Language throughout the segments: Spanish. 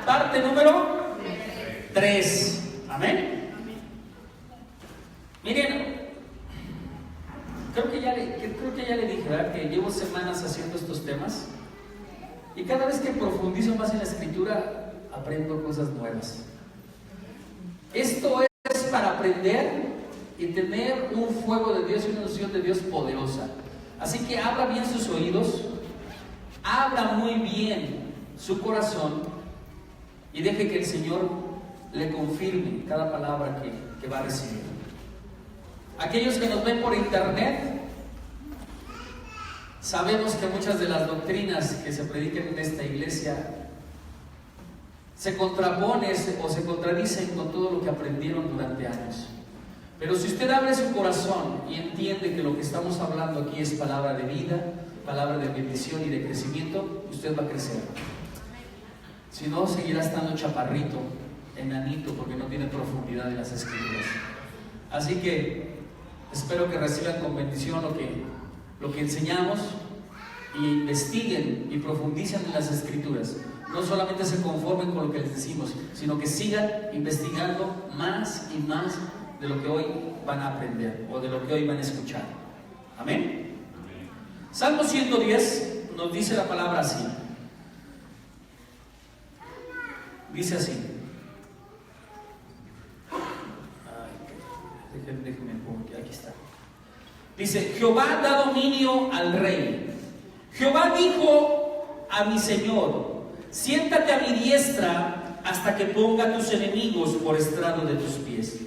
parte número 3. Amén. Miren, creo que ya le dije, ¿verdad?, que llevo semanas haciendo estos temas y cada vez que profundizo más en la escritura aprendo cosas nuevas. Esto es para aprender y tener un fuego de Dios y una unción de Dios poderosa. Así que abra bien sus oídos, abra muy bien su corazón y deje que el Señor le confirme cada palabra que va a recibir. Aquellos que nos ven por internet, sabemos que muchas de las doctrinas que se predican en esta iglesia se contraponen o se contradicen con todo lo que aprendieron durante años. Pero si usted abre su corazón y entiende que lo que estamos hablando aquí es palabra de vida, palabra de bendición y de crecimiento, usted va a crecer. Si no, seguirá estando chaparrito, enanito, porque no tiene profundidad en las escrituras. Así que espero que reciban con bendición lo que enseñamos, y investiguen y profundicen en las escrituras. No solamente se conformen con lo que les decimos, sino que sigan investigando más y más de lo que hoy van a aprender o de lo que hoy van a escuchar. Amén. Salmo 110 nos dice la palabra así. Dice así. Déjenme porque aquí está. Dice: Jehová da dominio al rey. Jehová dijo a mi Señor: siéntate a mi diestra hasta que ponga a tus enemigos por estrado de tus pies.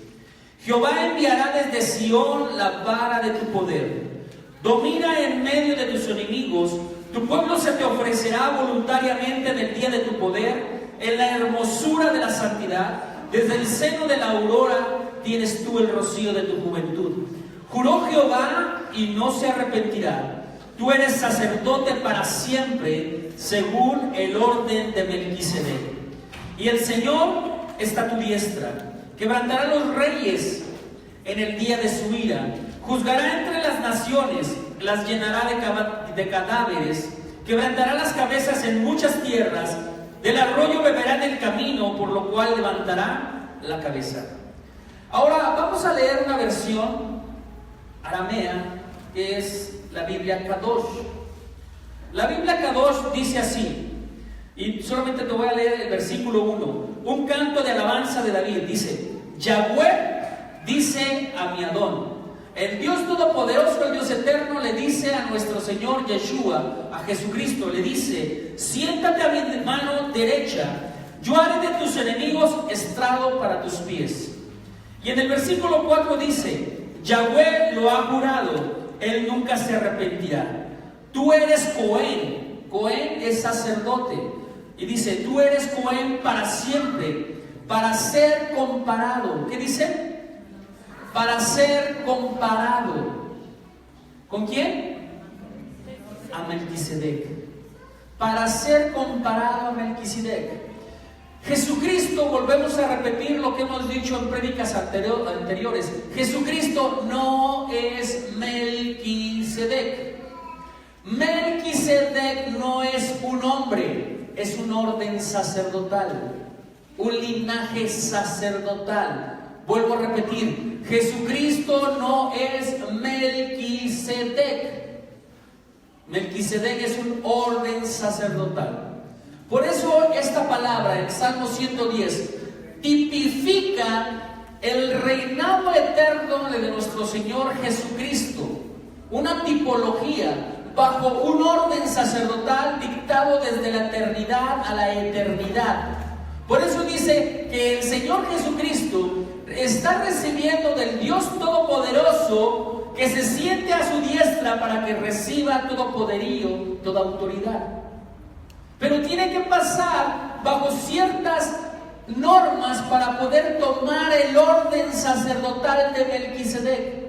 Jehová enviará desde Sión la vara de tu poder. Domina en medio de tus enemigos. Tu pueblo se te ofrecerá voluntariamente en el día de tu poder, en la hermosura de la santidad. Desde el seno de la aurora tienes tú el rocío de tu juventud. Juró Jehová y no se arrepentirá. Tú eres sacerdote para siempre, según el orden de Melquisedec. Y el Señor está a tu diestra. Quebrantará los reyes en el día de su ira. Juzgará entre las naciones, las llenará de cadáveres. Quebrantará las cabezas en muchas tierras. Del arroyo beberá en el camino, por lo cual levantará la cabeza. Ahora vamos a leer una versión aramea, que es la Biblia Kadosh. La Biblia Kadosh dice así, y solamente te voy a leer el versículo 1. Un canto de alabanza de David dice: Yahweh dice a mi Adón, el Dios Todopoderoso, el Dios Eterno, le dice a nuestro Señor Yeshua, a Jesucristo, le dice: siéntate a mi mano derecha, yo haré de tus enemigos estrado para tus pies. Y en el versículo 4 dice: Yahweh lo ha jurado, él nunca se arrepentirá. Tú eres Cohen. Cohen es sacerdote. Y dice: tú eres Cohen para siempre, para ser comparado. ¿Qué dice? Para ser comparado. ¿Con quién? A Melquisedec. Para ser comparado a Melquisedec. Jesucristo, volvemos a repetir lo que hemos dicho en prédicas anteriores. Jesucristo no es Melquisedec. Melquisedec no es un hombre, es un orden sacerdotal, un linaje sacerdotal. Vuelvo a repetir, Jesucristo no es Melquisedec. Melquisedec es un orden sacerdotal. Por eso esta palabra, el Salmo 110, tipifica el reinado eterno de nuestro Señor Jesucristo. Una tipología bajo un orden sacerdotal dictado desde la eternidad a la eternidad. Por eso dice que el Señor Jesucristo está recibiendo del Dios Todopoderoso, que se siente a su diestra para que reciba todo poderío, toda autoridad. Pero tiene que pasar bajo ciertas normas para poder tomar el orden sacerdotal de Melquisedec.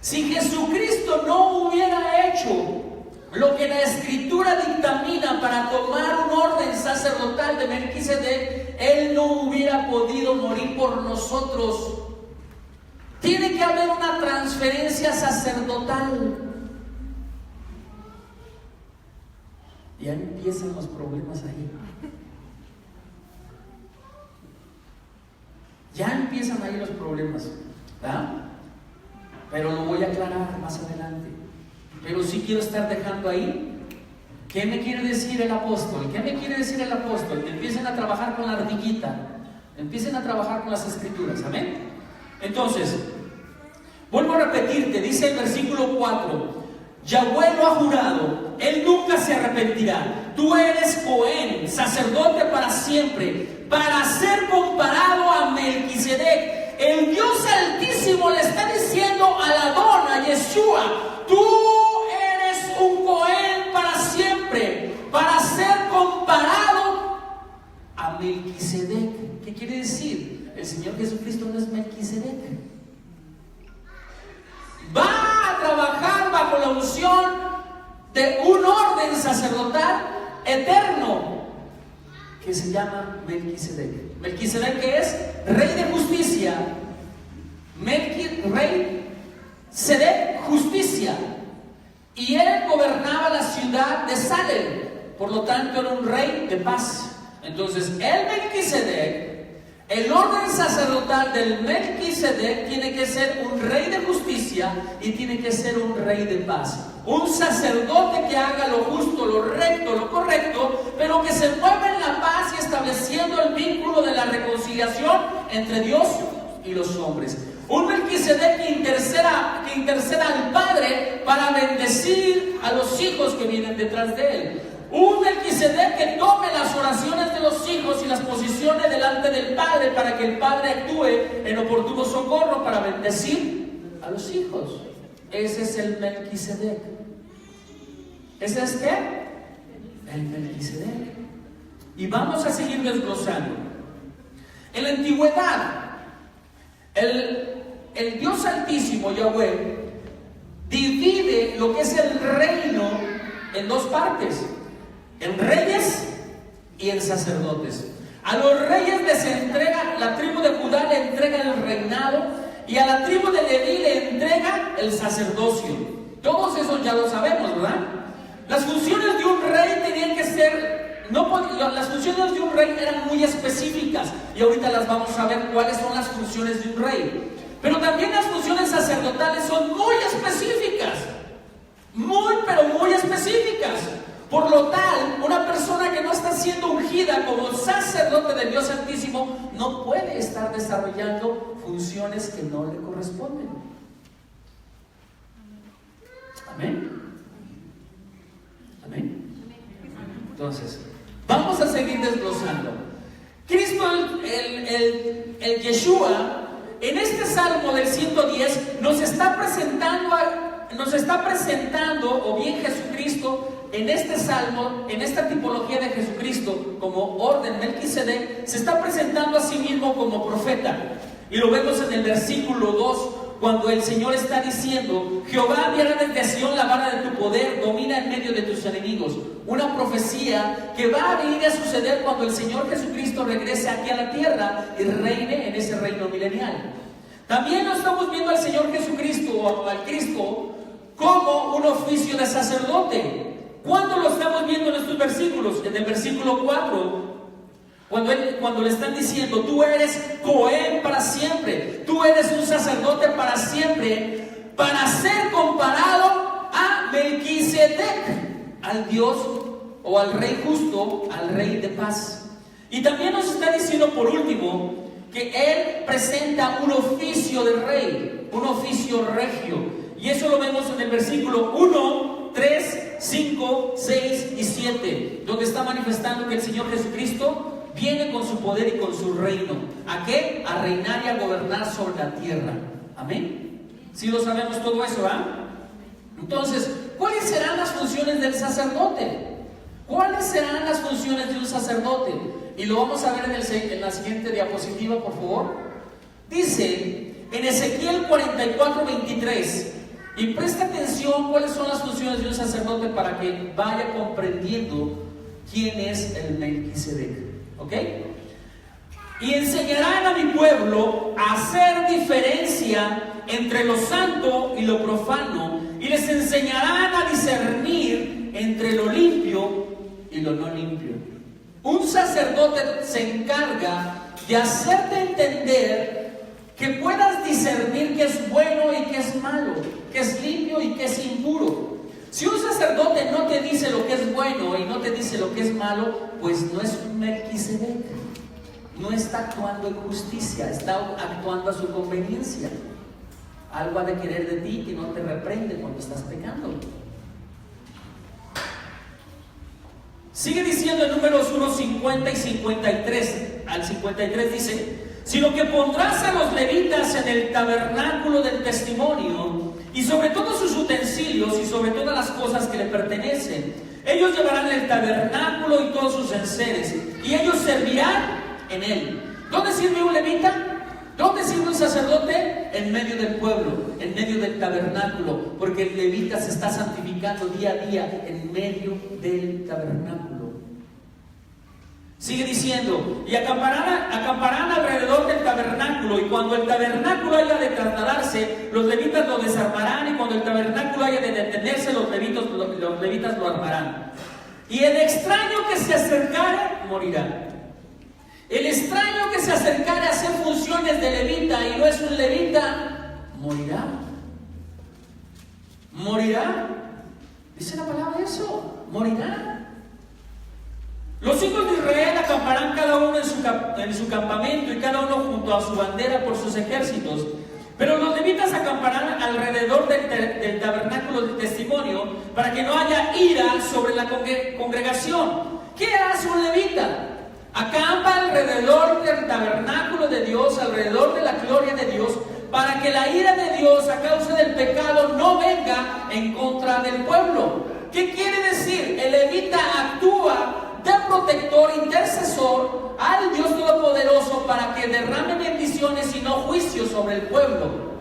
Si Jesucristo no hubiera hecho lo que la Escritura dictamina para tomar un orden sacerdotal de Melquisedec, Él no hubiera podido morir por nosotros. Tiene que haber una transferencia sacerdotal. Ya empiezan los problemas ahí. empiezan ahí los problemas, ¿verdad? Pero lo voy a aclarar más adelante. Pero sí quiero estar dejando ahí. ¿Qué me quiere decir el apóstol? ¿Qué me quiere decir el apóstol? Que empiecen a trabajar con la ardillita, empiecen a trabajar con las escrituras, amén. Entonces, vuelvo a repetirte, dice el versículo 4: Yahweh lo ha jurado, Él nunca se arrepentirá. Tú eres Cohen, sacerdote para siempre, para ser comparado a Melquisedec. El Dios Altísimo le está diciendo al Adón, a Yeshua: tú eres un Cohen para siempre, para ser comparado a Melquisedec. ¿Qué quiere decir? El Señor Jesucristo no es Melquisedec. Va a trabajar bajo la unción de un orden sacerdotal eterno que se llama Melquisedec. Melquisedec, que es rey de justicia. Rey Sedec, justicia. Y él gobernaba la ciudad de Salem, por lo tanto era un rey de paz. Entonces el Melquisedec, el orden sacerdotal del Melquisedec, tiene que ser un rey de justicia y tiene que ser un rey de paz. Un sacerdote que haga lo justo, lo recto, lo correcto, pero que se mueva en la paz y estableciendo el vínculo de la reconciliación entre Dios y los hombres. Un Melquisedec que interceda al Padre para bendecir a los hijos que vienen detrás de él. Un Melquisedec que tome las oraciones de los hijos y las posicione delante del Padre para que el Padre actúe en oportuno socorro para bendecir a los hijos. Ese es el Melquisedec. ¿Ese es qué? El Melquisedec. Y vamos a seguir desglosando. En la antigüedad, el Dios Altísimo, Yahweh, divide lo que es el reino en dos partes: en reyes y en sacerdotes. A los reyes les entrega, la tribu de Judá le entrega el reinado, y a la tribu de Leví le entrega el sacerdocio. Todos esos ya lo sabemos, ¿verdad? Las funciones de un rey tenían que ser, las funciones de un rey eran muy específicas, y ahorita las vamos a ver cuáles son las funciones de un rey. Pero también las funciones sacerdotales son muy específicas, pero muy específicas. Por lo tal, una persona que no está siendo ungida como sacerdote del Dios Altísimo no puede estar desarrollando funciones que no le corresponden. Amén. Amén. Entonces, vamos a seguir desglosando. Cristo, el Yeshua, en este Salmo del 110 nos está presentando, o bien Jesucristo, en este Salmo, en esta tipología de Jesucristo como orden Melquisedec, se está presentando a sí mismo como profeta. Y lo vemos en el versículo 2, cuando el Señor está diciendo: Jehová viene desde Sión la vara de tu poder, domina en medio de tus enemigos. Una profecía que va a venir a suceder cuando el Señor Jesucristo regrese aquí a la tierra y reine en ese reino milenial. También lo estamos viendo al Señor Jesucristo, o al Cristo, como un oficio de sacerdote. ¿Cuándo lo estamos viendo en estos versículos? En el versículo 4, cuando le están diciendo: tú eres Cohen para siempre, tú eres un sacerdote para siempre, para ser comparado a Melquisedec, al Dios o al Rey justo, al Rey de paz. Y también nos está diciendo, por último, que Él presenta un oficio de rey, un oficio regio. Y eso lo vemos en el versículo 1, 3, 5, 6 y 7, donde está manifestando que el Señor Jesucristo viene con su poder y con su reino. ¿A qué? A reinar y a gobernar sobre la tierra. Amén. ¿Sí lo sabemos todo eso, Entonces, ¿cuáles serán las funciones del sacerdote? ¿Cuáles serán las funciones de un sacerdote? Y lo vamos a ver en la siguiente diapositiva, por favor. Dice en Ezequiel 44:23, y presta atención cuáles son las funciones de un sacerdote para que vaya comprendiendo quién es el Melquisedec. ¿Ok? Y enseñarán a mi pueblo a hacer diferencia entre lo santo y lo profano, y les enseñarán a discernir entre lo limpio y lo no limpio. Un sacerdote se encarga de hacerte entender que puedas discernir qué es bueno y qué es malo, qué es limpio y qué es impuro. Si un sacerdote no te dice lo que es bueno y no te dice lo que es malo, pues no es un Melquisedec. No está actuando en justicia, está actuando a su conveniencia. Algo ha de querer de ti que no te reprende cuando estás pecando. Sigue diciendo en Números 1, 50 y 53. Al 53 dice: sino que pondrás a los levitas en el tabernáculo del testimonio, y sobre todos sus utensilios y sobre todas las cosas que le pertenecen. Ellos llevarán el tabernáculo y todos sus enseres, y ellos servirán en él. ¿Dónde sirve un levita? ¿Dónde sirve un sacerdote? En medio del pueblo, en medio del tabernáculo, porque el levita se está santificando día a día en medio del tabernáculo. Sigue diciendo: y acamparán alrededor del tabernáculo, y cuando el tabernáculo haya de trasladarse, los levitas lo desarmarán, y cuando el tabernáculo haya de detenerse, los levitas lo armarán. Y el extraño que se acercare morirá. El extraño que se acercare a hacer funciones de levita y no es un levita, morirá. Morirá. Dice la palabra eso, morirá. Los hijos de Israel acamparán cada uno en su campamento, y cada uno junto a su bandera por sus ejércitos. Pero los levitas acamparán alrededor del tabernáculo del testimonio, para que no haya ira sobre la congregación. ¿Qué hace un levita? Acampa alrededor del tabernáculo de Dios, alrededor de la gloria de Dios, para que la ira de Dios a causa del pecado no venga en contra del pueblo. ¿Qué quiere decir? El levita actúa de protector, intercesor al Dios Todopoderoso para que derrame bendiciones y no juicios sobre el pueblo.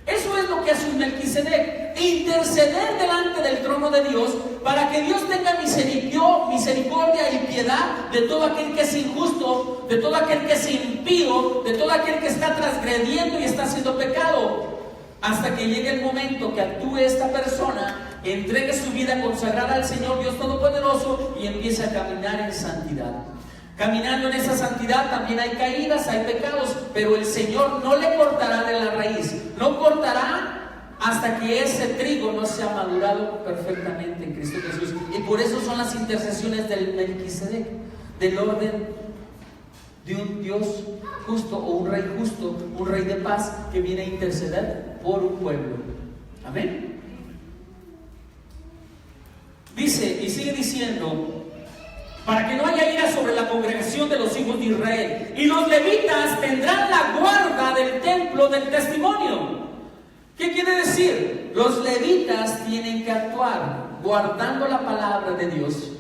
Eso es lo que hace un Melquisedec: interceder delante del trono de Dios para que Dios tenga misericordia y piedad de todo aquel que es injusto, de todo aquel que es impío, de todo aquel que está transgrediendo y está haciendo pecado, hasta que llegue el momento que actúe esta persona, entregue su vida consagrada al Señor Dios Todopoderoso y empiece a caminar en santidad. Caminando en esa santidad también hay caídas, hay pecados, pero el Señor no le cortará de la raíz, no cortará hasta que ese trigo no sea madurado perfectamente en Cristo Jesús. Y por eso son las intercesiones del Melquisedec, del orden de un Dios justo o un rey justo, un rey de paz que viene a interceder por un pueblo. Amén. Dice y sigue diciendo: para que no haya ira sobre la congregación de los hijos de Israel. Y los levitas tendrán la guarda del templo del testimonio. ¿Qué quiere decir? Los levitas tienen que actuar guardando la palabra de Dios,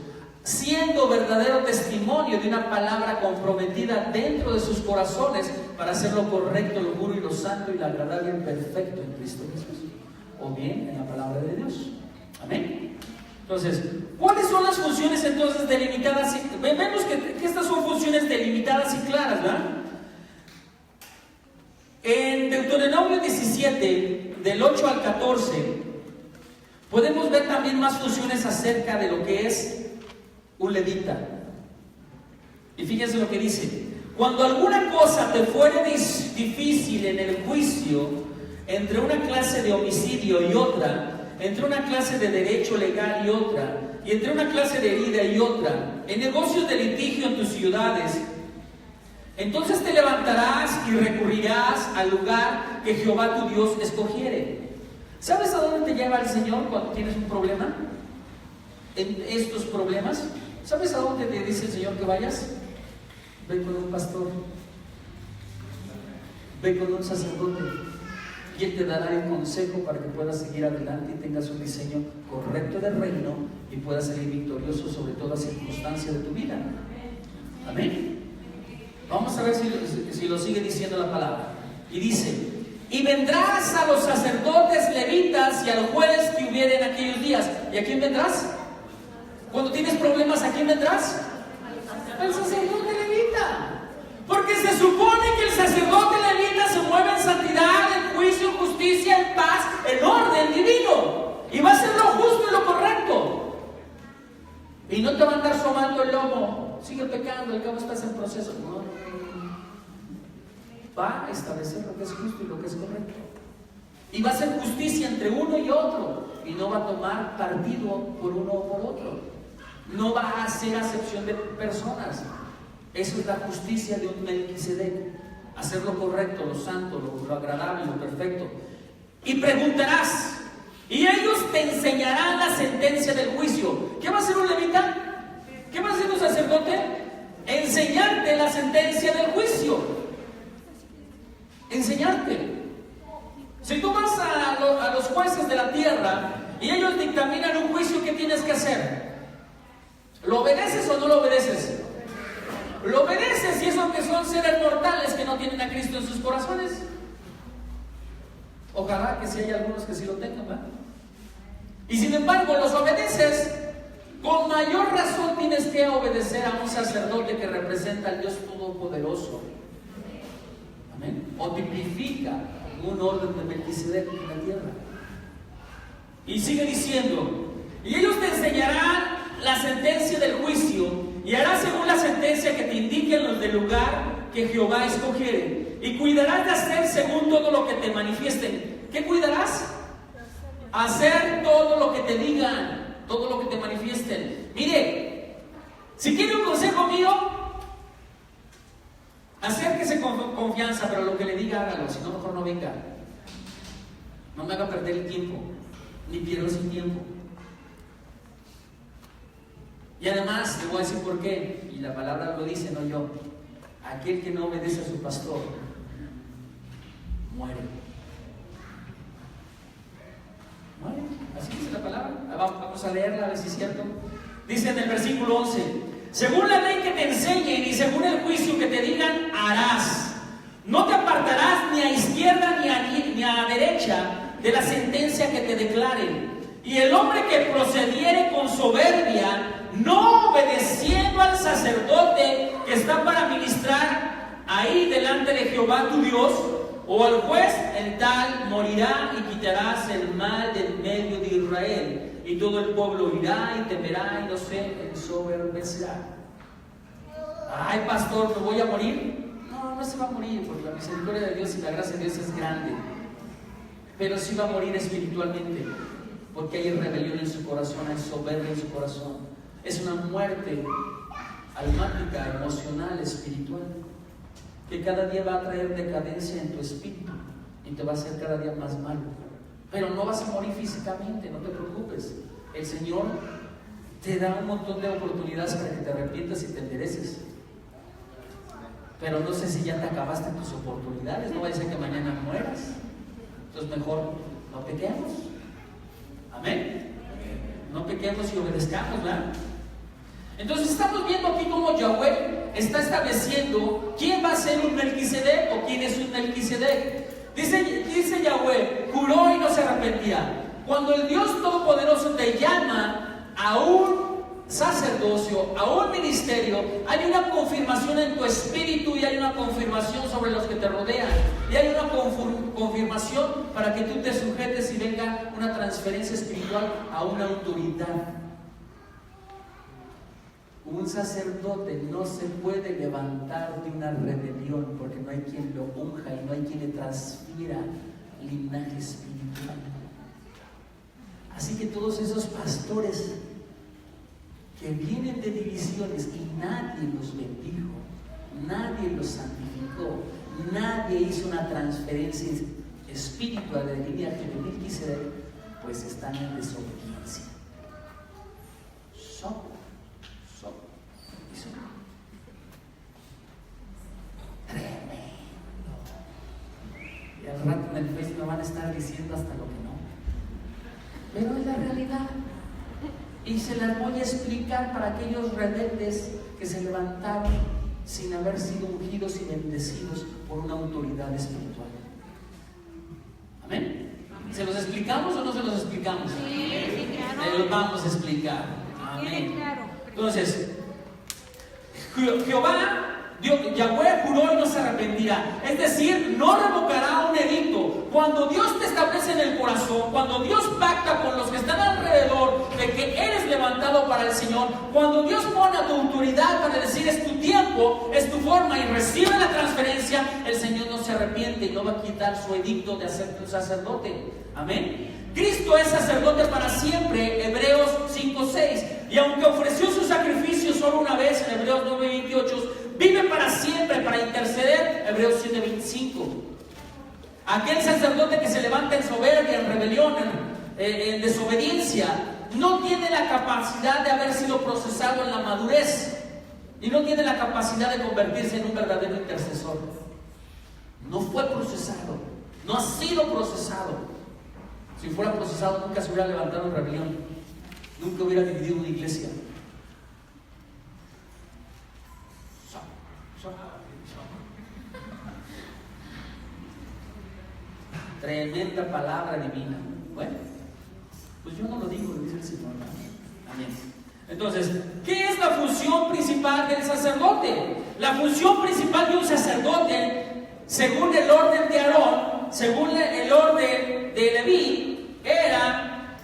siendo verdadero testimonio de una palabra comprometida dentro de sus corazones para hacer lo correcto, lo puro y lo santo y lo agradable y perfecto en Cristo Jesús, o bien en la palabra de Dios. Amén. Entonces, ¿cuáles son las funciones entonces delimitadas? Vemos que estas son funciones delimitadas y claras, ¿verdad? En Deuteronomio 17, del 8 al 14, podemos ver también más funciones acerca de lo que es un levita. Y fíjense lo que dice: cuando alguna cosa te fuere difícil en el juicio entre una clase de homicidio y otra, entre una clase de derecho legal y otra, y entre una clase de herida y otra, en negocios de litigio en tus ciudades, entonces te levantarás y recurrirás al lugar que Jehová tu Dios escogiere. ¿Sabes a dónde te lleva el Señor cuando tienes un problema? En estos problemas, ¿sabes a dónde te dice el Señor que vayas? Ve con un pastor, ve con un sacerdote, y Él te dará el consejo para que puedas seguir adelante y tengas un diseño correcto del reino y puedas salir victorioso sobre toda circunstancia de tu vida. Amén. Vamos a ver si lo sigue diciendo la palabra. Y dice: y vendrás a los sacerdotes levitas y a los jueces que hubieren en aquellos días. ¿Y a quién vendrás? Cuando tienes problemas, ¿a quién vendrás? Al sacerdote levita. Porque se supone que el sacerdote levita se mueve en santidad, en juicio, en justicia, en paz, en orden divino. Y va a hacer lo justo y lo correcto. Y no te va a andar sobando el lomo. Sigue pecando, al cabo estás en proceso. No. va a establecer lo que es justo y lo que es correcto. Y va a hacer justicia entre uno y otro. Y no va a tomar partido por uno o por otro. No va a hacer acepción de personas. Eso es la justicia de un Melquisedec. Hacer lo correcto, lo santo, lo agradable, lo perfecto. Y preguntarás, y ellos te enseñarán la sentencia del juicio. ¿Qué va a hacer un levita? ¿Qué va a hacer un sacerdote? Enseñarte la sentencia del juicio. Enseñarte. Si tú vas a los jueces de la tierra y ellos dictaminan un juicio, ¿qué tienes que hacer? ¿Lo obedeces o no lo obedeces? Lo obedeces, y eso que son seres mortales que no tienen a Cristo en sus corazones. Ojalá que sí hay algunos que sí lo tengan, ¿verdad? Y sin embargo los obedeces. Con mayor razón tienes que obedecer a un sacerdote que representa al Dios Todopoderoso. Amén. O tipifica un orden de Melquisedec en la tierra. Y sigue diciendo, y ellos te enseñarán la sentencia del juicio, y harás según la sentencia que te indiquen los del lugar que Jehová escogiere, y cuidarás de hacer según todo lo que te manifiesten. ¿Qué cuidarás? Hacer todo lo que te digan, todo lo que te manifiesten. Mire, si quiere un consejo mío, acérquese con confianza, pero lo que le diga hágalo, si no mejor no venga. No me haga perder el tiempo, ni pierda su tiempo. Y además, le voy a decir por qué, y la palabra lo dice, no yo. Aquel que no obedece a su pastor, muere. Muere, así dice la palabra. Vamos a leerla a ver si es cierto. Dice en el versículo 11, según la ley que te enseñen y según el juicio que te digan, harás. No te apartarás ni a izquierda ni a derecha de la sentencia que te declaren. Y el hombre que procediere con soberbia, no obedeciendo al sacerdote que está para ministrar ahí delante de Jehová tu Dios, o al juez, el tal morirá, y quitarás el mal del medio de Israel. Y todo el pueblo irá y temerá y no se ensoberbecerá. Ay, pastor, ¿me voy a morir? No, no se va a morir, porque la misericordia de Dios y la gracia de Dios es grande. Pero sí va a morir espiritualmente, porque hay rebelión en su corazón, hay soberbia en su corazón. Es una muerte almática, emocional, espiritual, que cada día va a traer decadencia en tu espíritu y te va a hacer cada día más malo. Pero no vas a morir físicamente, no te preocupes. El Señor te da un montón de oportunidades para que te arrepientas y te endereces. Pero no sé si ya te acabaste tus oportunidades, no vaya a ser que mañana mueras. Entonces mejor no pequemos. Amén. No pequemos y obedezcamos, ¿verdad? Entonces estamos viendo aquí cómo Yahweh está estableciendo quién va a ser un Melquisedec o quién es un Melquisedec. Dice Yahweh, juró y no se arrepentía. Cuando el Dios Todopoderoso te llama a un sacerdocio, a un ministerio, hay una confirmación en tu espíritu y hay una confirmación sobre los que te rodean. Y hay una confirmación para que tú te sujetes y venga una transferencia espiritual a una autoridad. Un sacerdote no se puede levantar de una rebelión porque no hay quien lo unja y no hay quien le transfiera linaje espiritual. Así que todos esos pastores que vienen de divisiones y nadie los bendijo, nadie los santificó, nadie hizo una transferencia espiritual de linaje de Melquisedec, pues están en desobediencia. Tremendo. Y al rato en el Facebook me van a estar diciendo hasta lo que no. Pero es la realidad. Y se las voy a explicar para aquellos rebeldes que se levantaron sin haber sido ungidos y bendecidos por una autoridad espiritual. ¿Amén? ¿Se los explicamos o no se los explicamos? Sí, claro. Se los vamos a explicar. Amén. Claro. Entonces, Jehová Yahweh juró y no se arrepentirá. Es decir, no revocará un edicto. Cuando Dios te establece en el corazón, cuando Dios pacta con los que están alrededor de que eres levantado para el Señor, cuando Dios pone a tu autoridad para decir es tu tiempo, es tu forma y recibe la transferencia, el Señor no se arrepiente y no va a quitar su edicto de hacerte un sacerdote. Amén. Cristo es sacerdote para siempre, Hebreos 5:6. Y aunque ofreció su sacrificio solo una vez, en Hebreos 9:28, vive para siempre para interceder, Hebreos 7:25. Aquel sacerdote que se levanta en soberbia, en rebelión, en desobediencia, no tiene la capacidad de haber sido procesado en la madurez y no tiene la capacidad de convertirse en un verdadero intercesor. No fue procesado, no ha sido procesado. Si fuera procesado, nunca se hubiera levantado en rebelión, nunca hubiera dividido una iglesia. Tremenda palabra divina. Bueno, pues yo no lo digo, lo dice el Señor. Amén. Entonces, ¿qué es la función principal del sacerdote? La función principal de un sacerdote, según el orden de Aarón, según el orden de Leví, era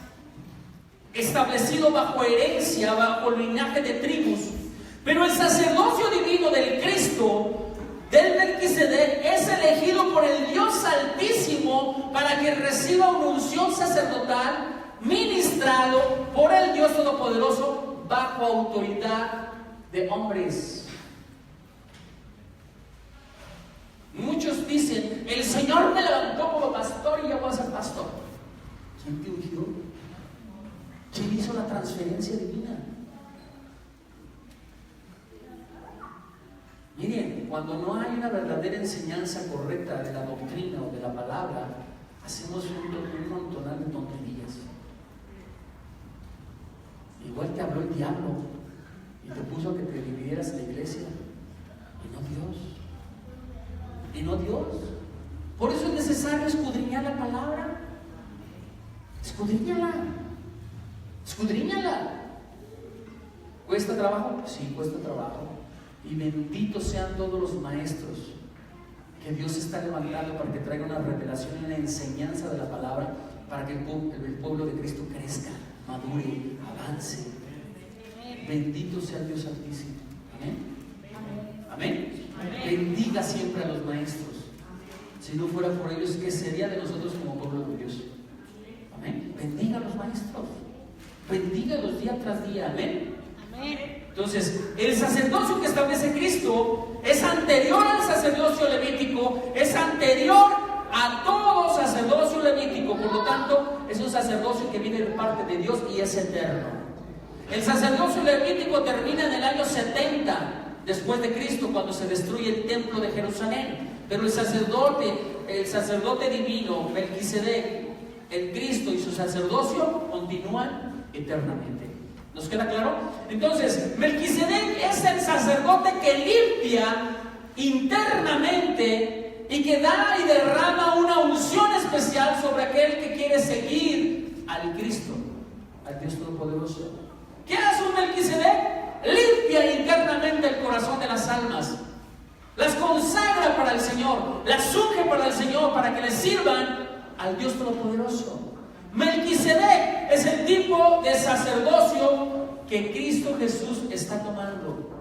establecido bajo herencia, bajo el linaje de tribus. Pero el sacerdocio divino del Cristo, del Melquisedec, es elegido por el Dios Altísimo para que reciba una unción sacerdotal ministrado por el Dios Todopoderoso bajo autoridad de hombres. Muchos dicen, el Señor me levantó como pastor y yo voy a ser pastor. ¿Quién te ungió? ¿Quién hizo la transferencia divina? Miren, cuando no hay una verdadera enseñanza correcta de la doctrina o de la palabra, hacemos un montonal de tonterías. Igual te habló el diablo y te puso a que te dividieras la iglesia, y no Dios. Y no Dios. Por eso es necesario escudriñar la palabra. Escudriñala. Escudriñala. ¿Cuesta trabajo? Sí, cuesta trabajo. Y benditos sean todos los maestros que Dios está levantando para que traiga una revelación y una enseñanza de la palabra, para que el pueblo de Cristo crezca, madure, avance. Bendito sea Dios Altísimo. Amén. Amén. Bendiga siempre a los maestros. Si no fuera por ellos, ¿qué sería de nosotros como pueblo de Dios? Amén. Bendiga a los maestros. Bendígalos día tras día. Amén. Amén. Entonces, el sacerdocio que establece Cristo es anterior al sacerdocio levítico, es anterior a todo sacerdocio levítico. Por lo tanto, es un sacerdocio que viene de parte de Dios y es eterno. El sacerdocio levítico termina en el año 70 después de Cristo, cuando se destruye el templo de Jerusalén. Pero el sacerdote divino, Melquisedec, el Cristo y su sacerdocio continúan eternamente. ¿Nos queda claro? Entonces, Melquisedec es el sacerdote que limpia internamente y que da y derrama una unción especial sobre aquel que quiere seguir al Cristo, al Dios Todopoderoso. ¿Qué hace un Melquisedec? Limpia internamente el corazón de las almas, las consagra para el Señor, las unge para el Señor, para que le sirvan al Dios Todopoderoso. Melquisedec es el tipo de sacerdocio que Cristo Jesús está tomando.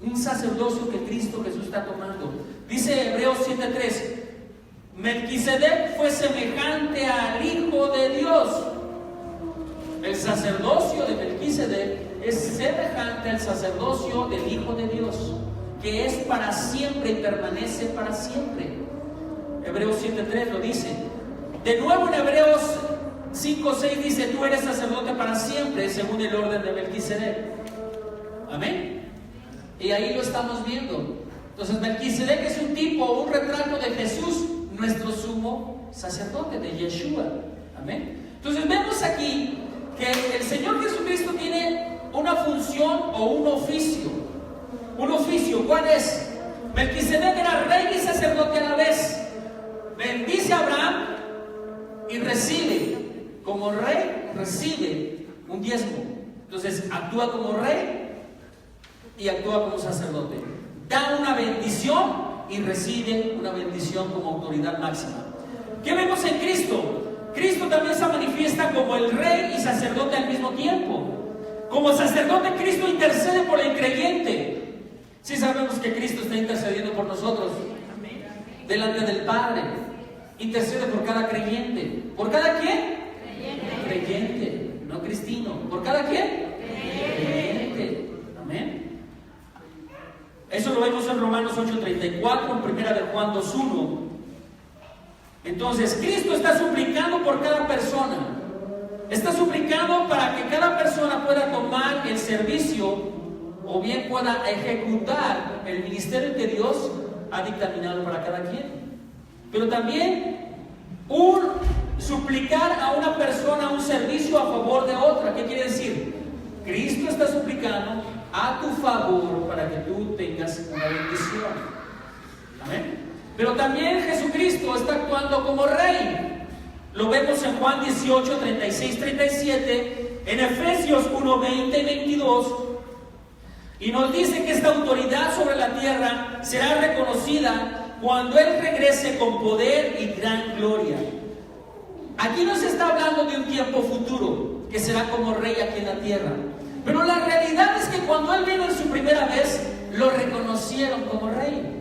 Un sacerdocio que Cristo Jesús está tomando. Dice Hebreos 7:3: Melquisedec fue semejante al Hijo de Dios. El sacerdocio de Melquisedec es semejante al sacerdocio del Hijo de Dios, que es para siempre y permanece para siempre. Hebreos 7:3 lo dice. De nuevo en Hebreos 5:6 dice: tú eres sacerdote para siempre, según el orden de Melquisedec. Amén. Y ahí lo estamos viendo. Entonces, Melquisedec es un tipo, un retrato de Jesús, nuestro sumo sacerdote, de Yeshua. Amén. Entonces, vemos aquí que el Señor Jesucristo tiene una función o un oficio. Un oficio, ¿cuál es? Melquisedec era rey y sacerdote a la vez. Bendice a Abraham y recibe, como rey, recibe un diezmo. Entonces actúa como rey y actúa como sacerdote. Da y recibe una bendición como autoridad máxima. ¿Qué vemos en Cristo? Cristo también se manifiesta como el rey y sacerdote al mismo tiempo. Como sacerdote, Cristo intercede por el creyente. Sí sabemos que Cristo está intercediendo por nosotros delante del Padre. Intercede por cada creyente. ¿Por cada quién? Creyente, no cristino. ¿Por cada quién? Creyente. Amén. Eso lo vemos en Romanos 8:34, en 1 de Juan 2:1. Entonces, Cristo está suplicando por cada persona. Está suplicando para que cada persona pueda tomar el servicio o bien pueda ejecutar el ministerio que Dios ha dictaminado para cada quien. Pero también suplicar a una persona un servicio a favor de otra. ¿Qué quiere decir? Cristo está suplicando a tu favor para que tú tengas una bendición. Amén. Pero también Jesucristo está actuando como rey. Lo vemos en Juan 18, 36, 37, en Efesios 1, 20 y 22. Y nos dice que esta autoridad sobre la tierra será reconocida cuando Él regrese con poder y gran gloria. Aquí no se está hablando de un tiempo futuro, que será como rey aquí en la tierra. Pero la realidad es que cuando Él vino en su primera vez, lo reconocieron como rey.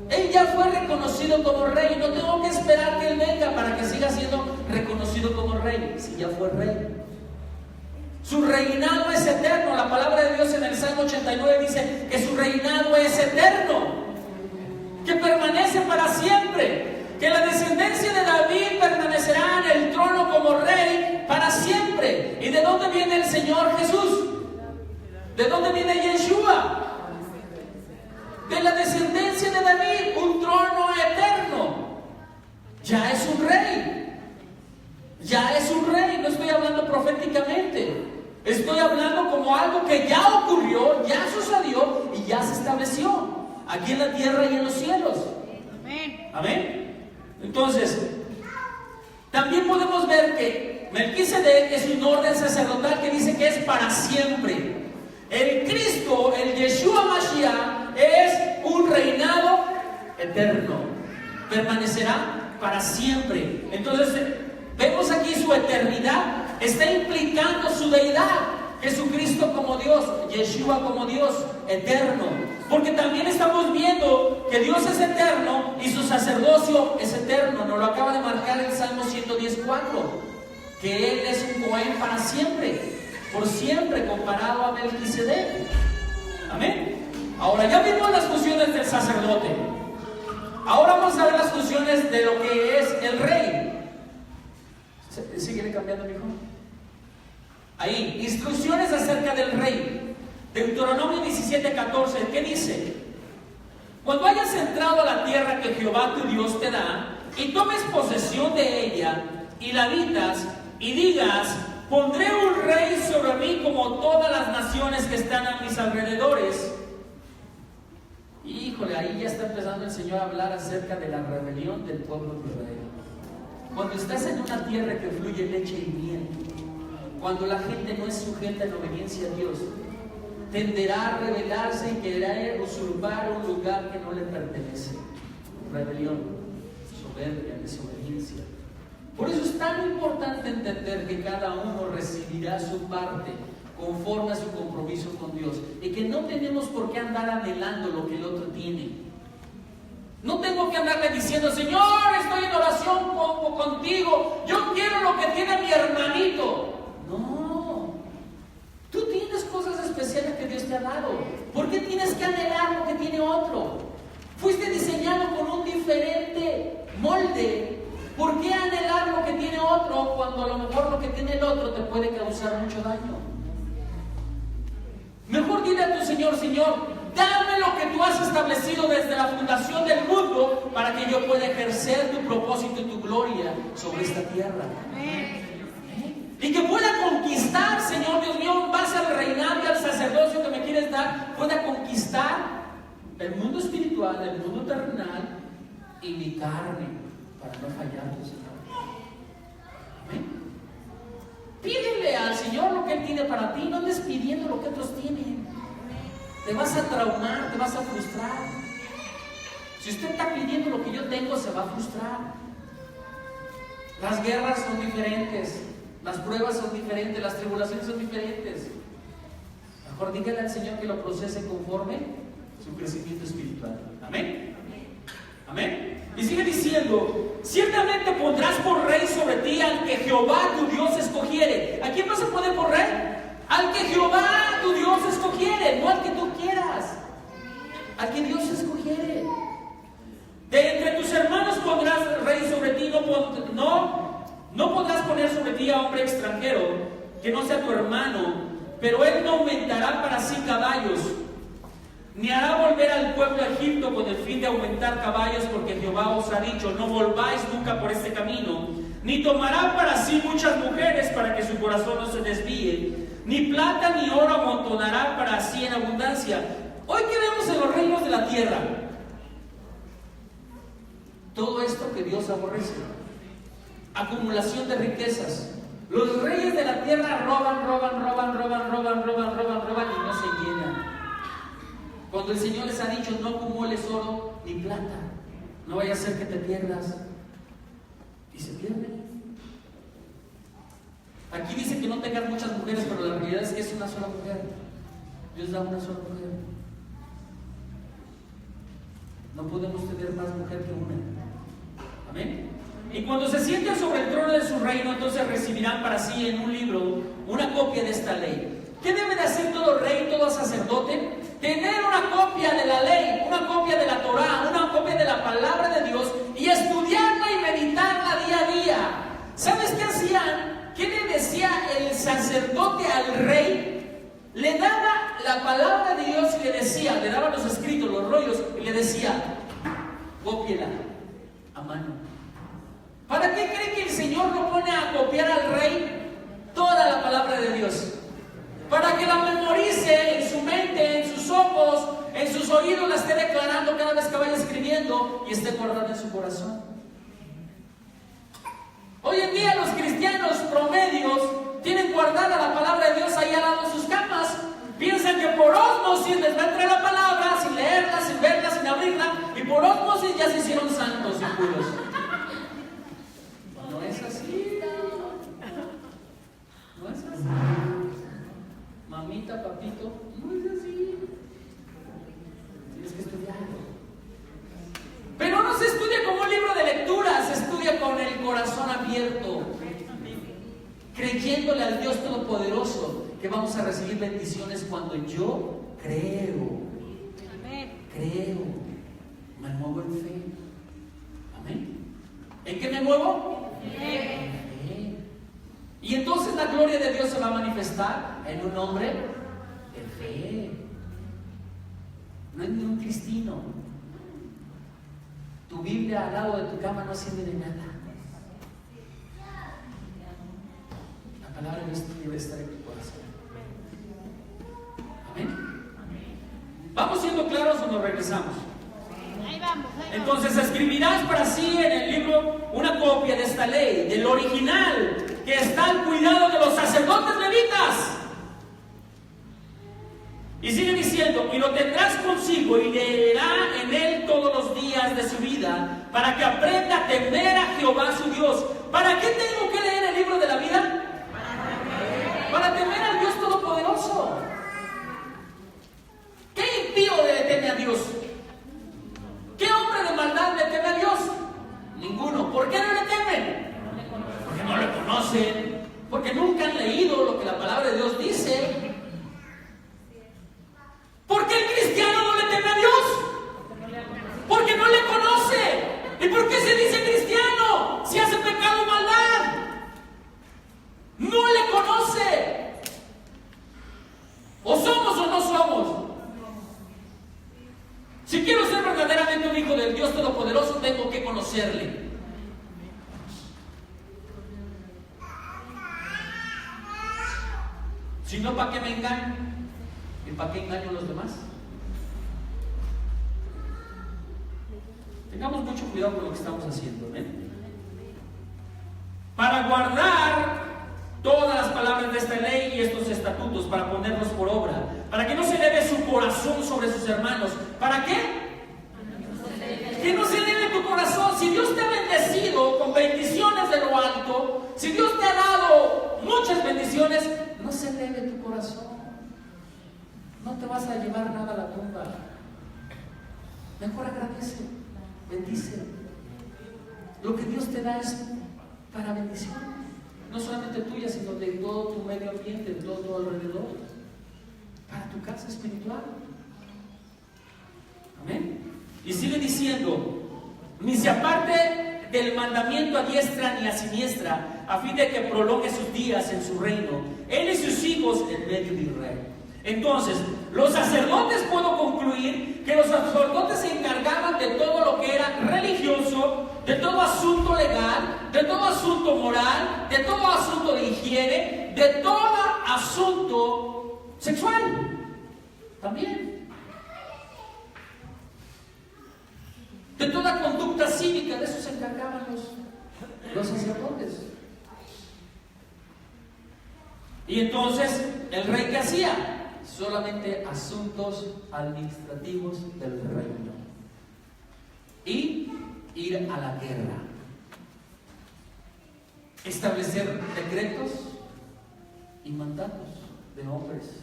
Él ya fue reconocido como rey. No tengo que esperar que Él venga para que siga siendo reconocido como rey, si ya fue rey. Su reinado es eterno. La palabra de Dios en el Salmo 89 dice que su reinado es eterno, que permanece para siempre, que la descendencia de David permanecerá en el trono como rey para siempre. ¿Y de dónde viene el Señor Jesús? ¿De dónde viene Yeshua? De la descendencia de David, un trono eterno. Ya es un rey. Ya es un rey. No estoy hablando proféticamente. Estoy hablando como algo que ya ocurrió, ya sucedió y ya se estableció aquí en la tierra y en los cielos. Amén. Amén. Entonces, también podemos ver que Melquisedec es un orden sacerdotal que dice que es para siempre. El Cristo, el Yeshua Mashiach, es un reinado eterno. Permanecerá para siempre. Entonces, vemos aquí su eternidad. Está implicando su deidad. Jesucristo como Dios, Yeshua como Dios, eterno. Porque también estamos viendo que Dios es eterno y su sacerdocio es eterno. Nos lo acaba de marcar el Salmo 110:4. Que Él es un Cohen para siempre. Por siempre, comparado a Melquisedec. Amén. Ahora ya vimos las funciones del sacerdote. Ahora vamos a ver las funciones de lo que es el rey. ¿Sigue cambiando, mijo? Ahí, instrucciones acerca del rey. Deuteronomio 17:14, ¿qué dice? Cuando hayas entrado a la tierra que Jehová tu Dios te da, y tomes posesión de ella, y la habitas, y digas: pondré un rey sobre mí como todas las naciones que están a mis alrededores. Híjole, ahí ya está empezando el Señor a hablar acerca de la rebelión del pueblo de Israel. Cuando estás en una tierra que fluye leche y miel, cuando la gente no es sujeta en obediencia a Dios, tenderá a rebelarse y querer usurpar un lugar que no le pertenece. Rebelión, soberbia, desobediencia. Por eso es tan importante entender que cada uno recibirá su parte conforme a su compromiso con Dios y que no tenemos por qué andar anhelando lo que el otro tiene. No tengo que andarle diciendo: Señor, estoy en oración contigo, yo quiero lo que tiene mi hermanito. No, tú tienes cosas especiales que Dios te ha dado. ¿Por qué tienes que anhelar lo que tiene otro? Fuiste diseñado con un diferente molde. ¿Por qué anhelar lo que tiene otro cuando a lo mejor lo que tiene el otro te puede causar mucho daño? Mejor dile a tu Señor: Señor, dame lo que tú has establecido desde la fundación del mundo para que yo pueda ejercer tu propósito y tu gloria sobre esta tierra. Y que pueda conquistar, Señor Dios mío, en base al reinado y al sacerdocio que me quieres dar, pueda conquistar el mundo espiritual, el mundo terrenal y mi carne, para no fallarte, Señor. Amén. Pídele al Señor lo que Él tiene para ti, no andes pidiendo lo que otros tienen. Te vas a traumar, te vas a frustrar. Si usted está pidiendo lo que yo tengo, se va a frustrar. Las guerras son diferentes, las pruebas son diferentes, las tribulaciones son diferentes. Mejor dígale al Señor que lo procese conforme su crecimiento espiritual. Amén. Amén. Y sigue diciendo: ciertamente pondrás por rey sobre ti al que Jehová tu Dios escogiere. ¿A quién vas a poner por rey? Al que Jehová tu Dios escogiere, no al que tú quieras, al que Dios escogiere. De entre tus hermanos pondrás rey sobre ti, no podrás poner sobre ti a hombre extranjero que no sea tu hermano, pero él no aumentará para sí caballos, ni hará volver al pueblo a Egipto con el fin de aumentar caballos, porque Jehová os ha dicho: no volváis nunca por este camino, ni tomará para sí muchas mujeres para que su corazón no se desvíe, ni plata ni oro amontonará para sí en abundancia. Hoy que vemos en los reinos de la tierra, todo esto que Dios aborrece, acumulación de riquezas. Los reyes de la tierra roban y no se llenan. Cuando el Señor les ha dicho: no acumules oro ni plata, no vaya a ser que te pierdas, y se pierden. Aquí dice que no tengas muchas mujeres, pero la realidad es que es una sola mujer. Dios da una sola mujer. No podemos tener más mujer que una. Amén. Y cuando se sienten sobre el trono de su reino, entonces recibirán para sí en un libro una copia de esta ley. ¿Qué debe de hacer todo rey, todo sacerdote? Tener una copia de la ley, una copia de la Torá, una copia de la palabra de Dios, y estudiarla y meditarla día a día. ¿Sabes qué hacían? ¿Qué le decía el sacerdote al rey? Le daba la palabra de Dios y le decía, le daba los escritos, los rollos, y le decía: cópiela a mano. ¿Para qué cree que el Señor lo pone a copiar al rey toda la palabra de Dios? Para que la memorice en su mente, en sus ojos, en sus oídos, la esté declarando cada vez que vaya escribiendo y esté guardada en su corazón. Hoy en día los cristianos promedios tienen guardada la palabra de Dios ahí al lado de sus camas. Piensan que por ósmosis les va a entrar la palabra, sin leerla, sin verla, sin abrirla, y por ósmosis ya se hicieron santos y puros. No es así. No es así. Mamita, papito, no es así. Tienes que estudiarlo. Pero no se estudia como un libro de lectura, se estudia con el corazón abierto, creyéndole al Dios Todopoderoso que vamos a recibir bendiciones cuando yo creo. Creo. Me muevo en fe. Amén. ¿En qué me muevo? Fe. Y entonces la gloria de Dios se va a manifestar en un hombre de fe, no en un cristino. Tu Biblia al lado de tu cama no sirve de nada. La palabra de Dios debe estar en tu corazón. Amén. ¿Vamos siendo claros o nos regresamos? Ahí vamos. Entonces escribirás para sí en el libro una copia de esta ley, del original, que está al cuidado de los sacerdotes levitas. Y sigue diciendo: y lo tendrás consigo y leerá en él todos los días de su vida, para que aprenda a temer a Jehová su Dios. ¿Para qué tengo que leer el libro de la vida? Para temer al Dios Todopoderoso. ¿Qué impío le teme a Dios? ¿Qué hombre de maldad le teme a Dios? Ninguno. ¿Por qué no le temen? Porque no le conocen, porque nunca han leído lo que la palabra de Dios dice. ¿Por qué el cristiano no le teme a Dios? Porque no le conoce. ¿Y por qué se dice cristiano si hace pecado o maldad? No le conoce. O somos o no somos. Si quiero ser verdaderamente un hijo del Dios Todopoderoso, tengo que conocerle. Si no, ¿para qué me engaño? ¿Y para qué engaño a los demás? Tengamos mucho cuidado con lo que estamos haciendo, ¿eh? Para guardar todas las palabras de esta ley y estos estatutos, para ponerlos por obra, para que no se eleve su corazón sobre sus hermanos. ¿Para qué? vas a llevar nada a la tumba. Mejor agradece, bendice. Lo que Dios te da es para bendición, no solamente tuya, sino de todo tu medio ambiente, de todo tu alrededor, para tu casa espiritual. Amén. Y sigue diciendo: ni se aparte del mandamiento a diestra ni a siniestra, a fin de que prolongue sus días en su reino, él y sus hijos en medio de Israel. Entonces, los sacerdotes, puedo concluir que los sacerdotes se encargaban de todo lo que era religioso, de todo asunto legal, de todo asunto moral, de todo asunto de higiene, de todo asunto sexual también, de toda conducta cívica. De eso se encargaban los sacerdotes. Y entonces, ¿el rey qué hacía? Solamente asuntos administrativos del reino. Y ir a la guerra. Establecer decretos y mandatos de hombres.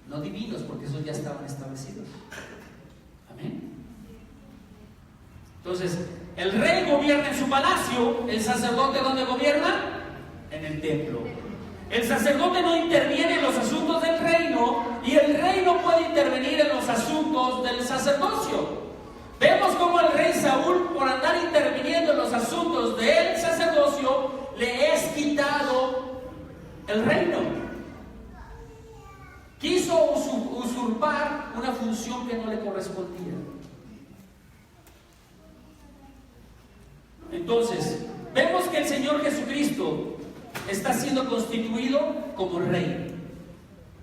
No divinos, porque esos ya estaban establecidos. Amén. Entonces, el rey gobierna en su palacio. ¿El sacerdote dónde gobierna? En el templo. El sacerdote no interviene en los asuntos del reino, y el rey no puede intervenir en los asuntos del sacerdocio. Vemos cómo el rey Saúl, por andar interviniendo en los asuntos del sacerdocio, le es quitado el reino. Quiso usurpar una función que no le correspondía. Entonces, vemos que el Señor Jesucristo está siendo constituido como rey.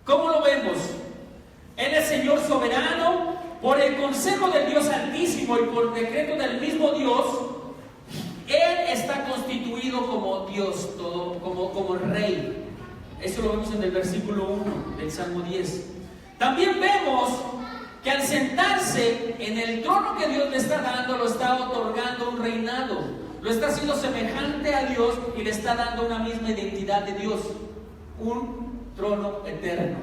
¿Cómo lo vemos? Él es Señor soberano. Por el consejo del Dios Altísimo y por decreto del mismo Dios, Él está constituido como Dios, como rey. Eso lo vemos en el versículo 1 del Salmo 10. También vemos que al sentarse en el trono que Dios le está dando, lo está otorgando un reinado. Lo está haciendo semejante a Dios y le está dando una misma identidad de Dios, un trono eterno.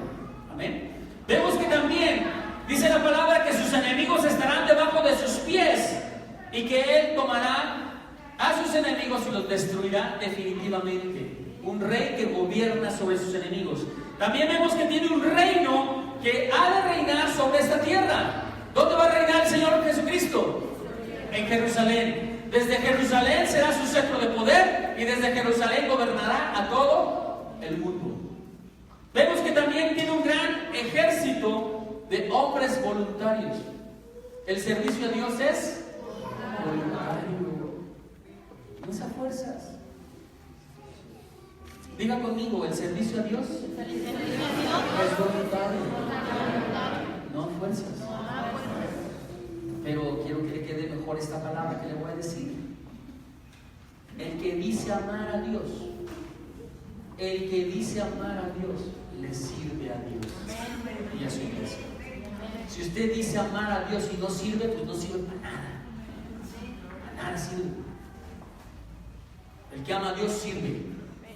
Amén. Vemos que también dice la palabra que sus enemigos estarán debajo de sus pies, y que Él tomará a sus enemigos y los destruirá definitivamente. Un rey que gobierna sobre sus enemigos. También vemos que tiene un reino que ha de reinar sobre esta tierra. ¿Dónde va a reinar el Señor Jesucristo? En Jerusalén. Desde Jerusalén será su cetro de poder, y desde Jerusalén gobernará a todo el mundo. Vemos que también tiene un gran ejército de hombres voluntarios. El servicio a Dios es voluntario, no es a fuerzas. Diga conmigo: el servicio a Dios es voluntario, no a fuerzas. Pero quiero que le quede mejor esta palabra que le voy a decir. El que dice amar a Dios, el que dice amar a Dios, le sirve a Dios y a su iglesia. Si usted dice amar a Dios y no sirve, pues no sirve para nada. Para nada sirve. El que ama a Dios sirve.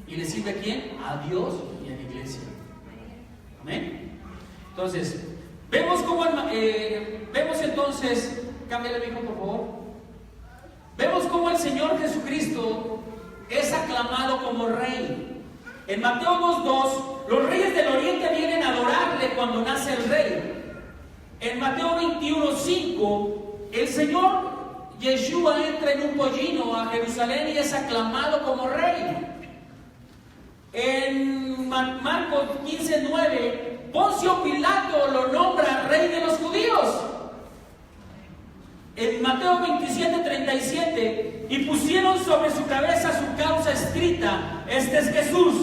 ¿Y le sirve a quién? A Dios y a la iglesia. Amén. Entonces, vemos entonces, cámbiale mi hijo por favor. Vemos cómo el Señor Jesucristo es aclamado como rey. En Mateo 2:2, los reyes del oriente vienen a adorarle cuando nace el rey. En Mateo 21:5, el Señor Yeshua entra en un pollino a Jerusalén y es aclamado como rey. En Marcos 15:9, Poncio Pilato lo nombra rey de los judíos. En Mateo 27:37, y pusieron sobre su cabeza su causa escrita: este es Jesús,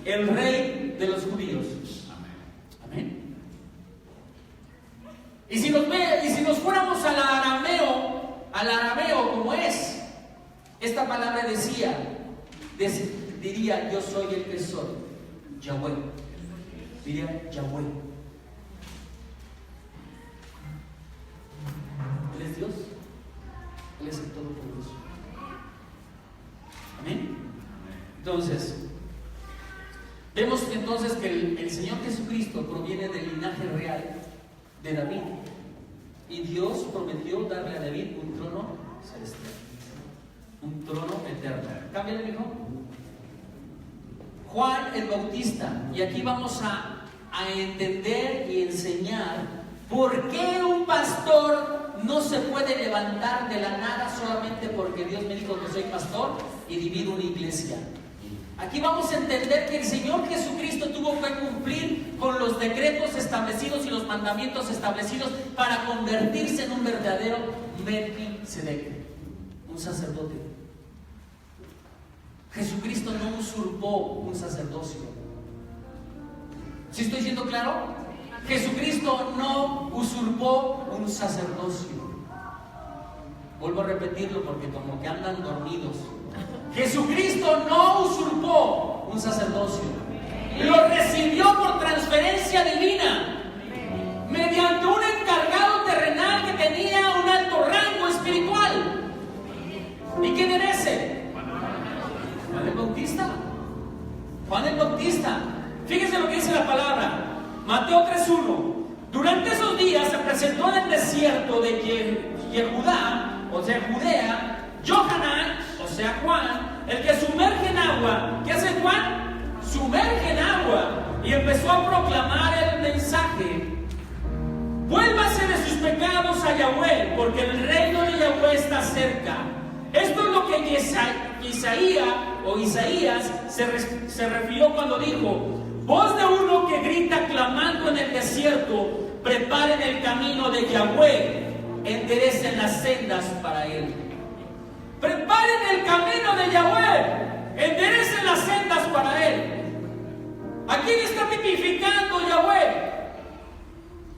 el rey de los judíos. Amén. Y si nos fuéramos al arameo como es, esta palabra diría: yo soy el que soy, Yahweh. Diría Yahweh. Él es Dios, Él es el Todopoderoso. Amén. Entonces, vemos entonces que el el Señor Jesucristo proviene del linaje real de David. Y Dios prometió darle a David un trono celestial, un trono eterno. Cámbiale, hijo. Juan el Bautista. Y aquí vamos a entender y enseñar por qué un pastor no se puede levantar de la nada solamente porque Dios me dijo que soy pastor y divido una iglesia. Aquí vamos a entender que el Señor Jesucristo tuvo que cumplir con los decretos establecidos y los mandamientos establecidos para convertirse en un verdadero Melquisedec, un sacerdote. Jesucristo no usurpó un sacerdocio. ¿Sí estoy siendo claro? Jesucristo no usurpó un sacerdocio. Vuelvo a repetirlo porque como que andan dormidos. Jesucristo no usurpó un sacerdocio. Lo recibió por transferencia divina, mediante un encargado terrenal que tenía un alto rango espiritual. ¿Y quién era ese? Juan el Bautista. Juan el Bautista. Fíjense lo que dice la palabra. Mateo 3:1. Durante esos días se presentó en el desierto de Yehudá, o sea, Judea, Johanán, o sea, Juan, el que sumerge en agua. ¿Qué hace Juan? Sumerge en agua. Y empezó a proclamar el mensaje: vuélvase de sus pecados a Yahweh, porque el reino de Yahweh está cerca. Esto es lo que Isaías se refirió cuando dijo: voz de uno que grita clamando en el desierto, preparen el camino de Yahweh, enderecen las sendas para él. Preparen el camino de Yahweh, enderecen las sendas para él. ¿A quién está tipificando Yahweh?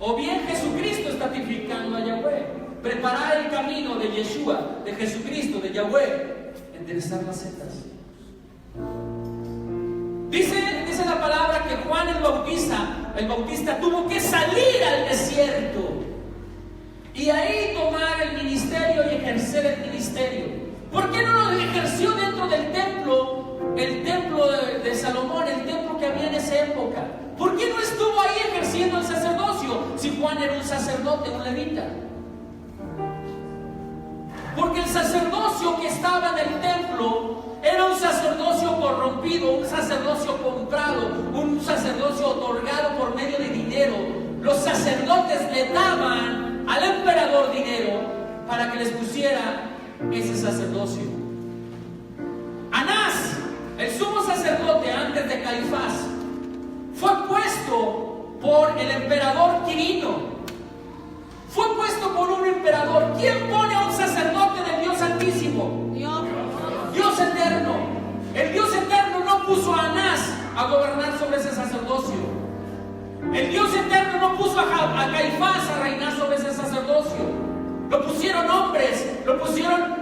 O bien Jesucristo está tipificando a Yahweh. Preparar el camino de Yeshua, de Jesucristo, de Yahweh, enderezar las sendas. Dice la palabra que Juan el Bautista tuvo que salir al desierto y ahí tomar el ministerio y ejercer el ministerio. ¿Por qué no lo ejerció dentro del templo, el templo de Salomón, el templo que había en esa época? ¿Por qué no estuvo ahí ejerciendo el sacerdocio si Juan era un sacerdote, un levita? Porque el sacerdocio que estaba en el templo era un sacerdocio corrompido, un sacerdocio comprado, un sacerdocio otorgado por medio de dinero. Los sacerdotes le daban al emperador dinero para que les pusiera ese sacerdocio. Anás, el sumo sacerdote antes de Caifás, fue puesto por el emperador Quirino. Fue puesto por un emperador. ¿Quién pone a un sacerdote del Dios Altísimo? Dios eterno. El Dios eterno no puso a Anás a gobernar sobre ese sacerdocio. El Dios eterno no puso a Caifás a reinar sobre ese sacerdocio. Lo pusieron hombres, lo pusieron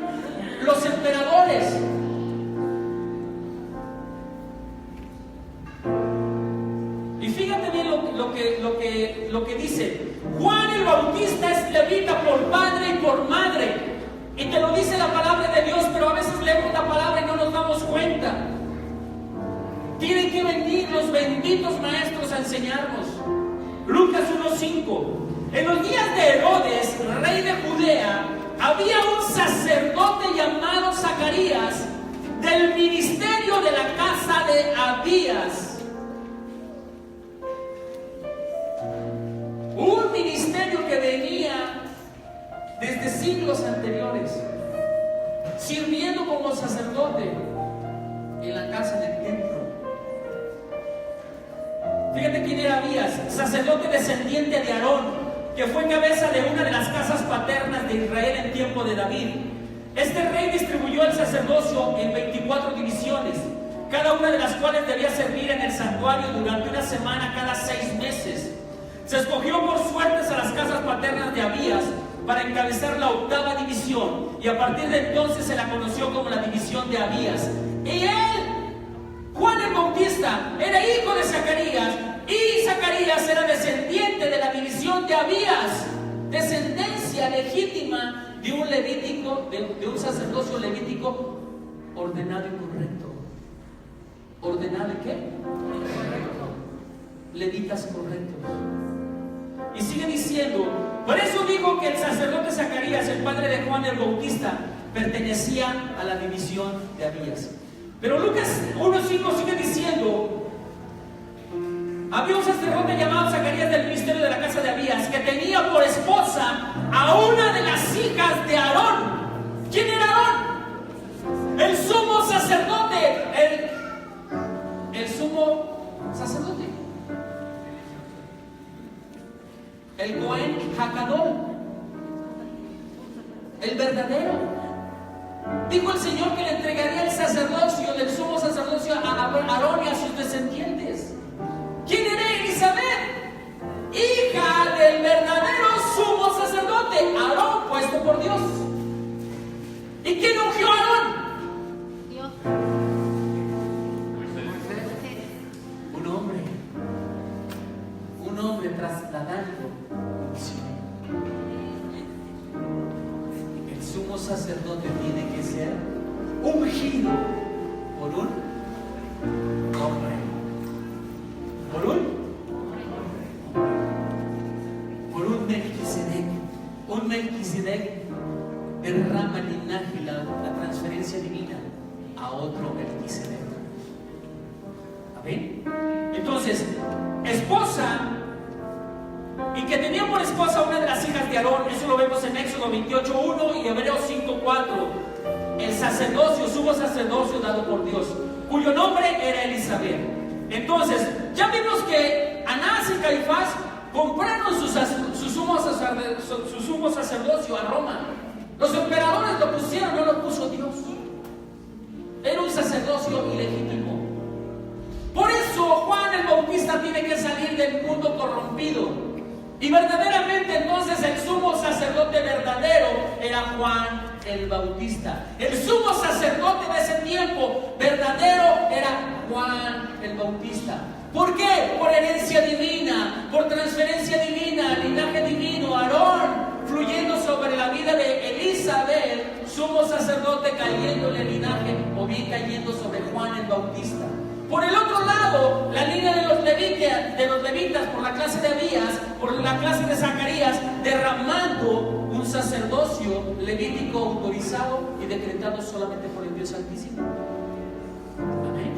los emperadores. Y fíjate bien lo que dice. Juan el Bautista es levita por padre y por madre. Y te lo dice la palabra de Dios, pero a veces leemos la palabra y no nos damos cuenta. Tienen que venir los benditos maestros a enseñarnos. Lucas 1:5. En los días de Herodes, rey de Judea, había un sacerdote llamado Zacarías, del ministerio de la casa de Abías. Un ministerio que venía desde siglos anteriores, sirviendo como sacerdote en la casa del templo. Fíjate quién era Abías, sacerdote descendiente de Aarón, que fue cabeza de una de las casas paternas de Israel en tiempo de David. Este rey distribuyó el sacerdocio en 24 divisiones, cada una de las cuales debía servir en el santuario durante una semana cada 6 meses. Se escogió por suertes a las casas paternas de Abías para encabezar la 8ª división, y a partir de entonces se la conoció como la división de Abías. Y él, Juan el Bautista, era hijo de Zacarías, y Zacarías era descendiente de la división de Abías, descendencia legítima de un levítico, de un sacerdocio levítico ordenado y correcto. ¿Ordenado y qué? levitas correctos. Y sigue diciendo, por eso digo que el sacerdote Zacarías, el padre de Juan el Bautista, pertenecía a la división de Abías. Pero Lucas 1:5 sigue diciendo, había un sacerdote llamado Zacarías del ministerio de la casa de Abías, que tenía por esposa a una de las hijas de Aarón. ¿Quién era Aarón? El sumo sacerdote, el sumo sacerdote, el Cohen Hakadol, el verdadero. Dijo el Señor que le entregaría el sacerdocio del sumo sacerdocio a Aarón y a sus descendientes. ¿Quién era Elizabeth? Hija del verdadero sumo sacerdote, Aarón, puesto por Dios. ¿Y quién ungió a Aarón? Dios. Un hombre trasladando unción. El sumo sacerdote tiene que ser ungido por un hombre. Por un Melquisedec. Un Melquisedec derrama el linaje, la transferencia divina a otro Melquisedec. ¿Amén? Entonces, esposa, y que tenía por esposa una de las hijas de Aarón. Eso lo vemos en Éxodo 28:1 y Hebreos 5:4. El sacerdocio, sumo sacerdocio dado por Dios, cuyo nombre era Elizabeth. Entonces, ya vimos que Anás y Caifás compraron su sumo sacerdocio a Roma. Los emperadores lo pusieron, no lo puso Dios. Era un sacerdocio ilegítimo. Por eso Juan el Bautista tiene que salir del mundo corrompido. Y verdaderamente entonces el sumo sacerdote verdadero era Juan el Bautista. El sumo sacerdote de ese tiempo verdadero era Juan el Bautista. ¿Por qué? Por herencia divina, por transferencia divina, linaje divino, Aarón fluyendo sobre la vida de Elizabeth, sumo sacerdote cayéndole el linaje, o bien cayendo sobre Juan el Bautista. Por el otro lado, la línea de los levitas, por la clase de Abías, por la clase de Zacarías, derramando un sacerdocio levítico autorizado y decretado solamente por el Dios Altísimo. Amén.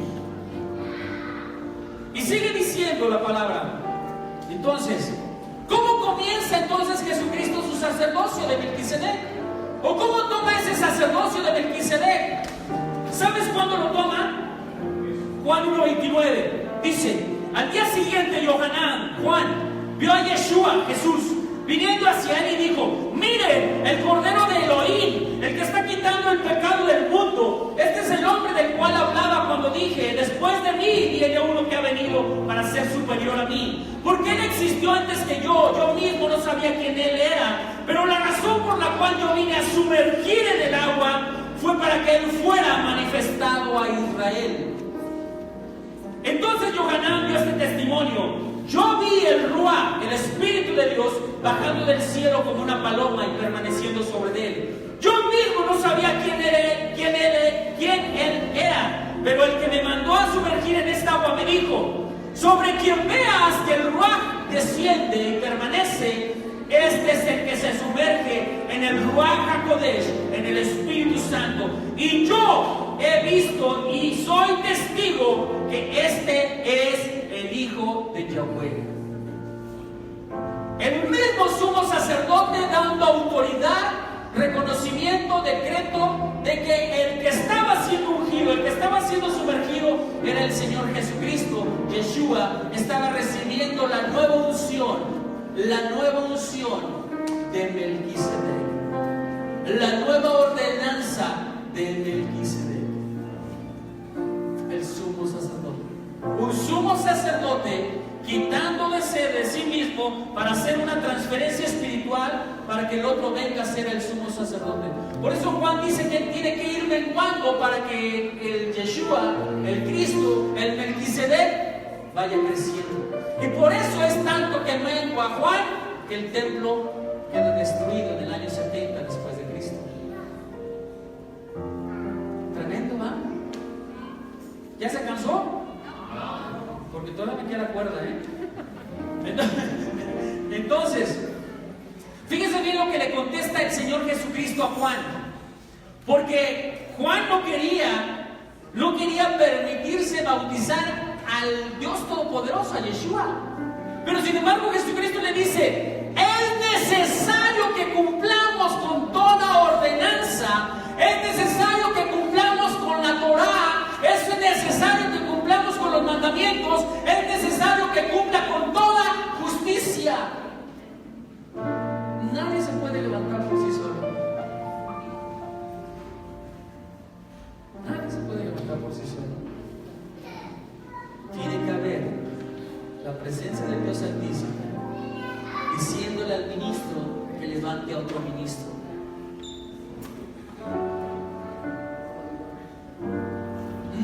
Y sigue diciendo la palabra. Entonces, ¿cómo comienza entonces Jesucristo su sacerdocio de Melquisedec? ¿O cómo toma ese sacerdocio de Melquisedec? ¿Sabes cuándo lo toma? Juan 1:29 dice, al día siguiente Juan vio a Yeshua, Jesús, viniendo hacia él y dijo, miren, el Cordero de Elohim, el que está quitando el pecado del mundo. Este es el hombre del cual hablaba cuando dije, después de mí viene uno que ha venido para ser superior a mí, porque él existió antes que yo mismo no sabía quién él era, pero la razón por la cual yo vine a sumergir en el agua fue para que él fuera manifestado a Israel. Entonces Yohanan dio este testimonio, yo vi el Ruach, el Espíritu de Dios, bajando del cielo como una paloma y permaneciendo sobre él. Yo mismo no sabía quién él era, pero el que me mandó a sumergir en esta agua me dijo, sobre quien veas que el Ruach desciende y permanece, este es el que se sumerge en el Ruach HaKodesh, en el Espíritu Santo. Y yo he visto y soy testigo que este es el Hijo de Yahweh. El mismo sumo sacerdote dando autoridad, reconocimiento, decreto de que el que estaba siendo ungido, el que estaba siendo sumergido era el Señor Jesucristo. Yeshua estaba recibiendo la nueva unción de Melquisedec, la nueva ordenanza de Melquisedec, el sumo sacerdote. Un sumo sacerdote quitándose de sí mismo para hacer una transferencia espiritual para que el otro venga a ser el sumo sacerdote. Por eso Juan dice que él tiene que ir menguando para que el Yeshua, el Cristo, el Melquisedec vaya creciendo. Y por eso es tanto que mengua Juan que el templo queda destruido en el año 70 después de Cristo. Tremendo, ¿va? ¿Ya se cansó? Porque todavía me queda cuerda, ¿eh? el Señor Jesucristo a Juan, porque Juan no quería permitirse bautizar al Dios Todopoderoso, a Yeshua. Pero sin embargo Jesucristo le dice: es necesario que cumplamos con toda ordenanza, es necesario que cumplamos con la Torá, es necesario que cumplamos con los mandamientos, es necesario que cumpla con toda justicia. Nadie se puede levantar por sí solo. Nadie se puede levantar por sí solo. Tiene que haber la presencia del Dios Altísimo diciéndole al ministro que levante a otro ministro.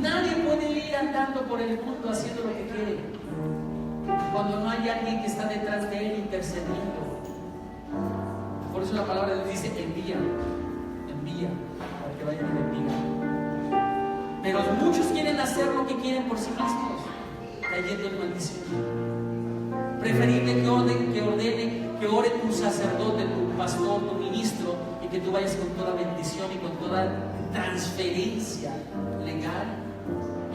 Nadie puede ir andando por el mundo haciendo lo que quiere cuando no hay alguien que está detrás de él intercediendo. Por eso la palabra de Dios dice: envía para que vayan y le digan. Pero muchos quieren hacer lo que quieren por sí mismos, cayendo en maldición. Preferible que ore tu sacerdote, tu pastor, tu ministro, y que tú vayas con toda bendición y con toda transferencia legal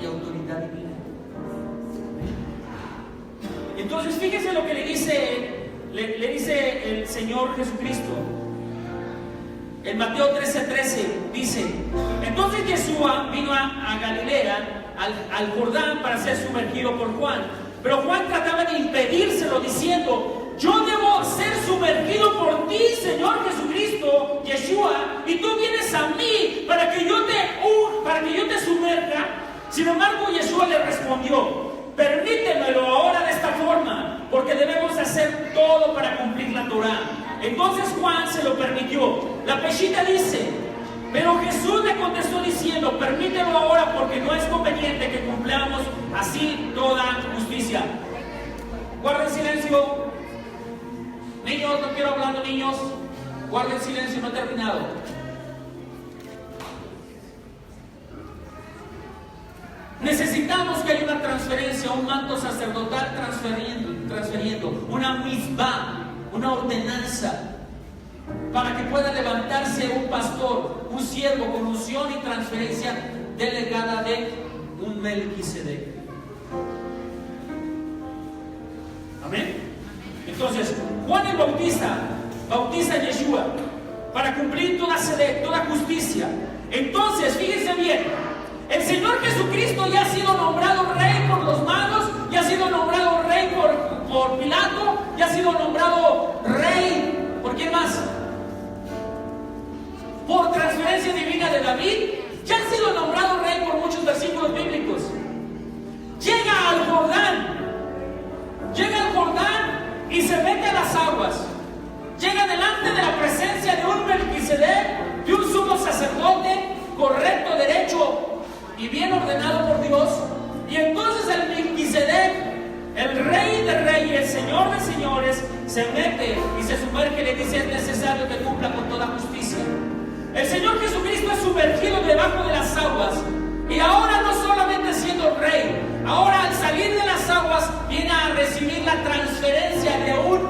y autoridad divina. Entonces fíjense lo que le dice el Señor Jesucristo. En Mateo 13:13 dice: entonces Yeshua vino a Galilea, al Jordán, para ser sumergido por Juan. Pero Juan trataba de impedírselo, diciendo: yo debo ser sumergido por ti, Señor Jesucristo, Yeshua, y tú vienes a mí para que yo te sumerja. Sin embargo, Yeshua le respondió: permítemelo ahora de esta forma, porque debemos hacer todo para cumplir la Torá. Entonces Juan se lo permitió. La Peshita dice: pero Jesús le contestó diciendo: permítelo ahora, porque no es conveniente que cumplamos así toda justicia. Guarden silencio. Niños, no quiero hablando, niños. Guarden silencio, no he terminado. Necesitamos que haya una transferencia, un manto sacerdotal transfiriendo, una misbah, una ordenanza, para que pueda levantarse un pastor, un siervo con unción y transferencia delegada de un Melquisedec. Amén. Entonces, Juan el Bautista bautiza a Yeshua para cumplir toda justicia. Entonces, fíjense bien, el Señor Jesucristo ya ha sido nombrado rey por los magos, ya ha sido nombrado rey por Pilato, ya ha sido nombrado rey, ¿por quién más? Por transferencia divina de David, ya ha sido nombrado rey por muchos versículos bíblicos. Llega al Jordán y se mete a las aguas. Llega delante de la presencia de un Melquisedec, de un sumo sacerdote correcto, derecho y bien ordenado por Dios. Y entonces el Melquisedec, el rey de reyes, el señor de señores, se mete y se sumerge y le dice: es necesario que cumpla con toda justicia. El Señor Jesucristo es sumergido debajo de las aguas, y ahora no solamente siendo rey, ahora al salir de las aguas viene a recibir la transferencia de un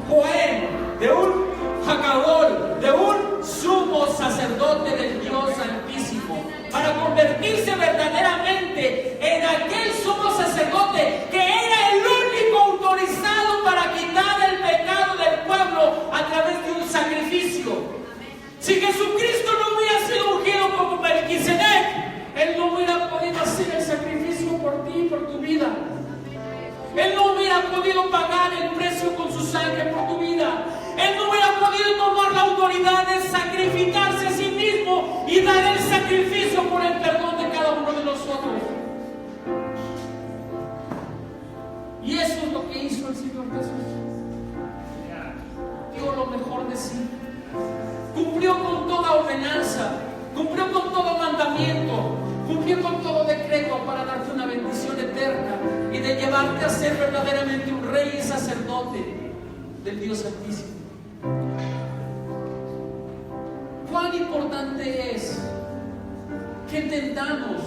Cohen, de un Jacadol, de un sumo sacerdote del Dios Altísimo, para convertirse verdaderamente en aquel sumo sacerdote que era el único autorizado para quitar el pecado del pueblo a través de un sacrificio. Si Jesucristo no hubiera sido ungido como Melquisedec, Él no hubiera podido hacer el sacrificio por ti y por tu vida. Él no hubiera podido pagar el precio con su sangre por tu vida. Él no hubiera podido tomar la autoridad de sacrificarse a sí mismo y dar el sacrificio por el perdón de cada uno de nosotros. Y eso es lo que hizo el Señor Jesús. Dio lo mejor de sí. Cumplió con toda ordenanza, cumplió con todo mandamiento, cumplió con todo decreto para darte una bendición eterna y de llevarte a ser verdaderamente un rey y sacerdote del Dios Altísimo. Cuán importante es que entendamos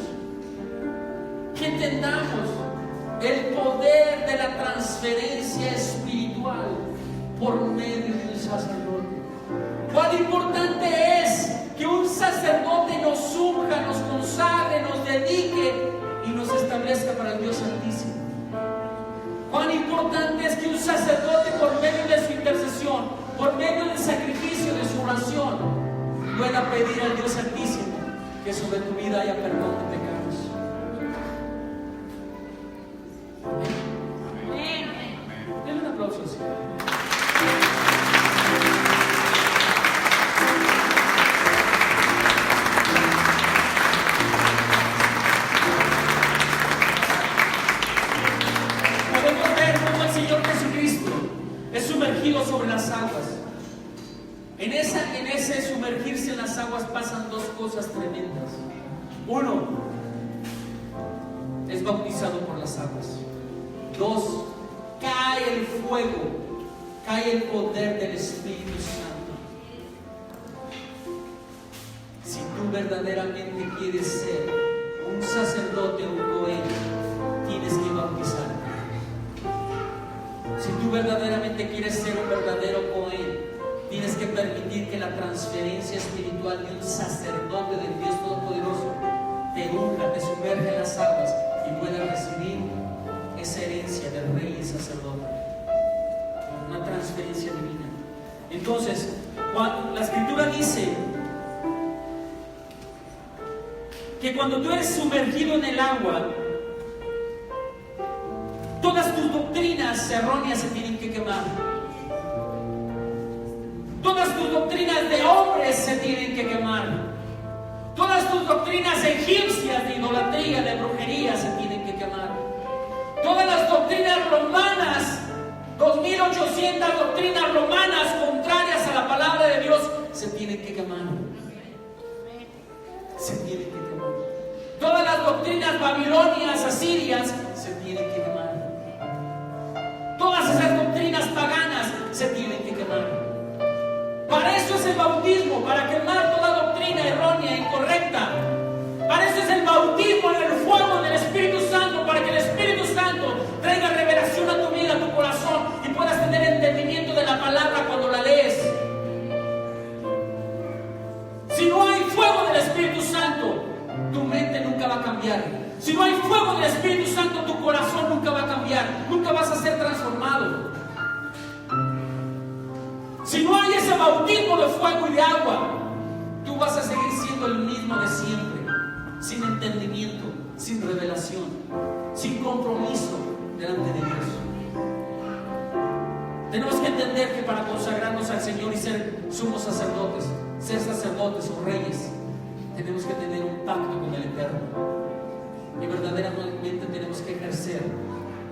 el poder de la transferencia espiritual por medio del sacerdote. Cuán importante es que un sacerdote nos unja, nos consagre, nos dedique y nos establezca para el Dios Altísimo. Cuán importante es que un sacerdote, por medio de su intercesión, por medio del sacrificio de su oración, pueda pedir al Dios Altísimo que sobre tu vida haya perdón de pecados. Denle un aplauso al Señor. Sobre las aguas. En ese sumergirse en las aguas pasan dos cosas tremendas. Uno, es bautizado por las aguas. Dos, cae el fuego, cae el poder del Espíritu Santo. Si tú verdaderamente quieres ser un sacerdote o un cohen, tienes que bautizarte. Si tú verdaderamente quieres ser un verdadero cohen, tienes que permitir que la transferencia espiritual de un sacerdote del Dios Todopoderoso te unja, te sumerja en las aguas y puedas recibir esa herencia del rey y sacerdote. Una transferencia divina. Entonces, la Escritura dice que cuando tú eres sumergido en el agua, todas tus doctrinas erróneas se tienen que quemar. Todas tus doctrinas de hombres se tienen que quemar. Todas tus doctrinas egipcias de idolatría, de brujería se tienen que quemar. Todas las doctrinas romanas, 2800 doctrinas romanas contrarias a la palabra de Dios, se tienen que quemar. Se tienen que quemar. Todas las doctrinas babilonias, asirias, se tienen que quemar. Todas esas doctrinas paganas se tienen que quemar. Para eso es el bautismo, para quemar toda doctrina errónea e incorrecta. Para eso es el bautismo en el fuego del Espíritu Santo, para que el Espíritu Santo traiga revelación a tu vida, a tu corazón, y puedas tener entendimiento de la palabra cuando la lees. Si no hay fuego del Espíritu Santo, tu mente nunca va a cambiar. Si no hay fuego del Espíritu Santo, tu corazón nunca va a cambiar, nunca vas a ser transformado. Si no hay ese bautismo de fuego y de agua, tú vas a seguir siendo el mismo de siempre, sin entendimiento, sin revelación, sin compromiso delante de Dios. Tenemos que entender que para consagrarnos al Señor y ser sumos sacerdotes, ser sacerdotes o reyes, tenemos que tener un pacto con el Eterno. Y verdaderamente tenemos que ejercer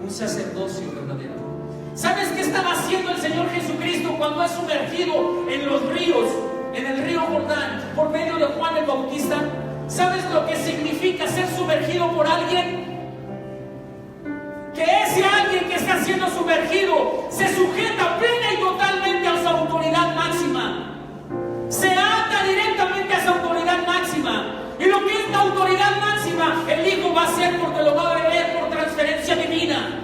un sacerdocio verdadero. ¿Sabes qué estaba haciendo el Señor Jesucristo cuando es sumergido en los ríos, en el río Jordán, por medio de Juan el Bautista? ¿Sabes lo que significa ser sumergido por alguien? Que ese alguien que está siendo sumergido se sujeta plena y totalmente a su autoridad máxima. Se ata directamente a su autoridad máxima. Y lo que es la autoridad máxima, el Hijo va a hacer porque lo va a beber por transferencia divina.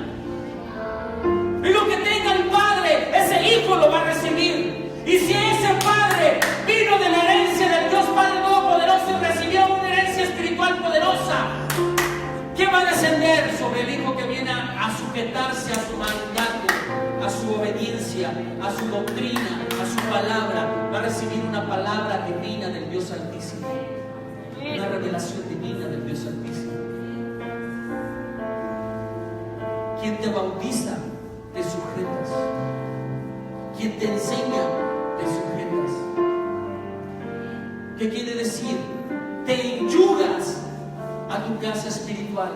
Y lo que tenga el Padre, ese Hijo lo va a recibir. Y si ese Padre vino de la herencia del Dios Padre Todopoderoso y recibió una herencia espiritual poderosa, ¿qué va a descender sobre el Hijo que viene a sujetarse a su mandato, a su obediencia, a su doctrina, a su palabra? Va a recibir una palabra divina del Dios Altísimo, una revelación divina del Dios Altísimo. Quien te bautiza, te sujetas. Quien te enseña, te sujetas. ¿Qué quiere decir? Te enyugas a tu casa espiritual.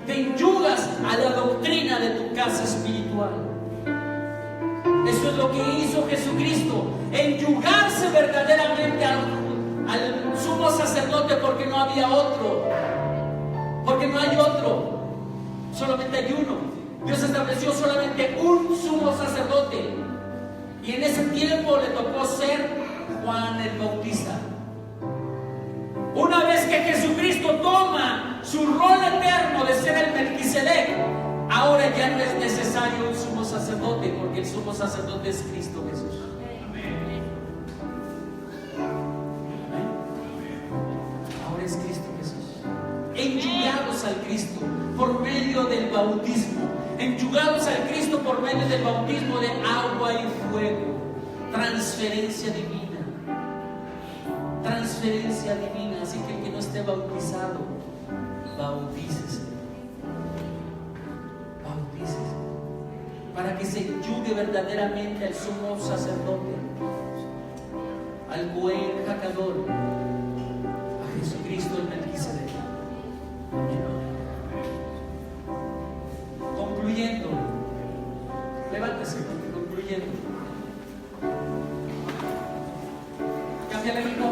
Te enyugas a la doctrina de tu casa espiritual. Eso es lo que hizo Jesucristo, enyugarse verdaderamente al sumo sacerdote, porque no había otro. Porque no hay otro. Solamente hay uno. Dios estableció solamente un sumo sacerdote. Y en ese tiempo le tocó ser Juan el Bautista. Una vez que Jesucristo toma su rol eterno de ser el Melquisedec, ahora ya no es necesario un sumo sacerdote, porque el sumo sacerdote es Cristo Jesús. al Cristo por medio del bautismo, enyugados al Cristo por medio del bautismo de agua y fuego. Transferencia divina, transferencia divina. Así que el que no esté bautizado, bautícese, bautícese, para que se enyugue verdaderamente al sumo sacerdote, al Cohen Hakadol, a Jesucristo el Melquisedec. Concluyendo, levántese, concluyendo. Cámbiale el ritmo.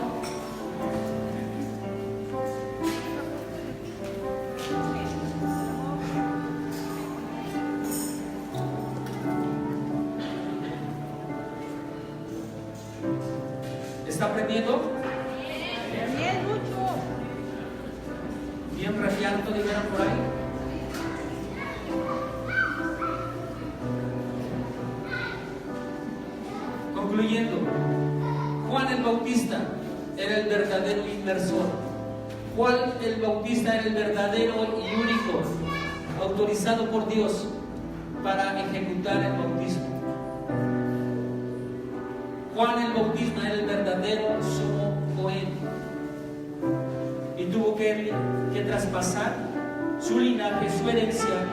¿Está aprendiendo? Bien, mucho. Bien refianto, dijeron por ahí. Concluyendo, Juan el Bautista era el verdadero inmersor. Juan el Bautista era el verdadero y único autorizado por Dios para ejecutar el bautismo. Juan el Bautista era el verdadero sumo Cohen y tuvo que traspasar su linaje, su herencia,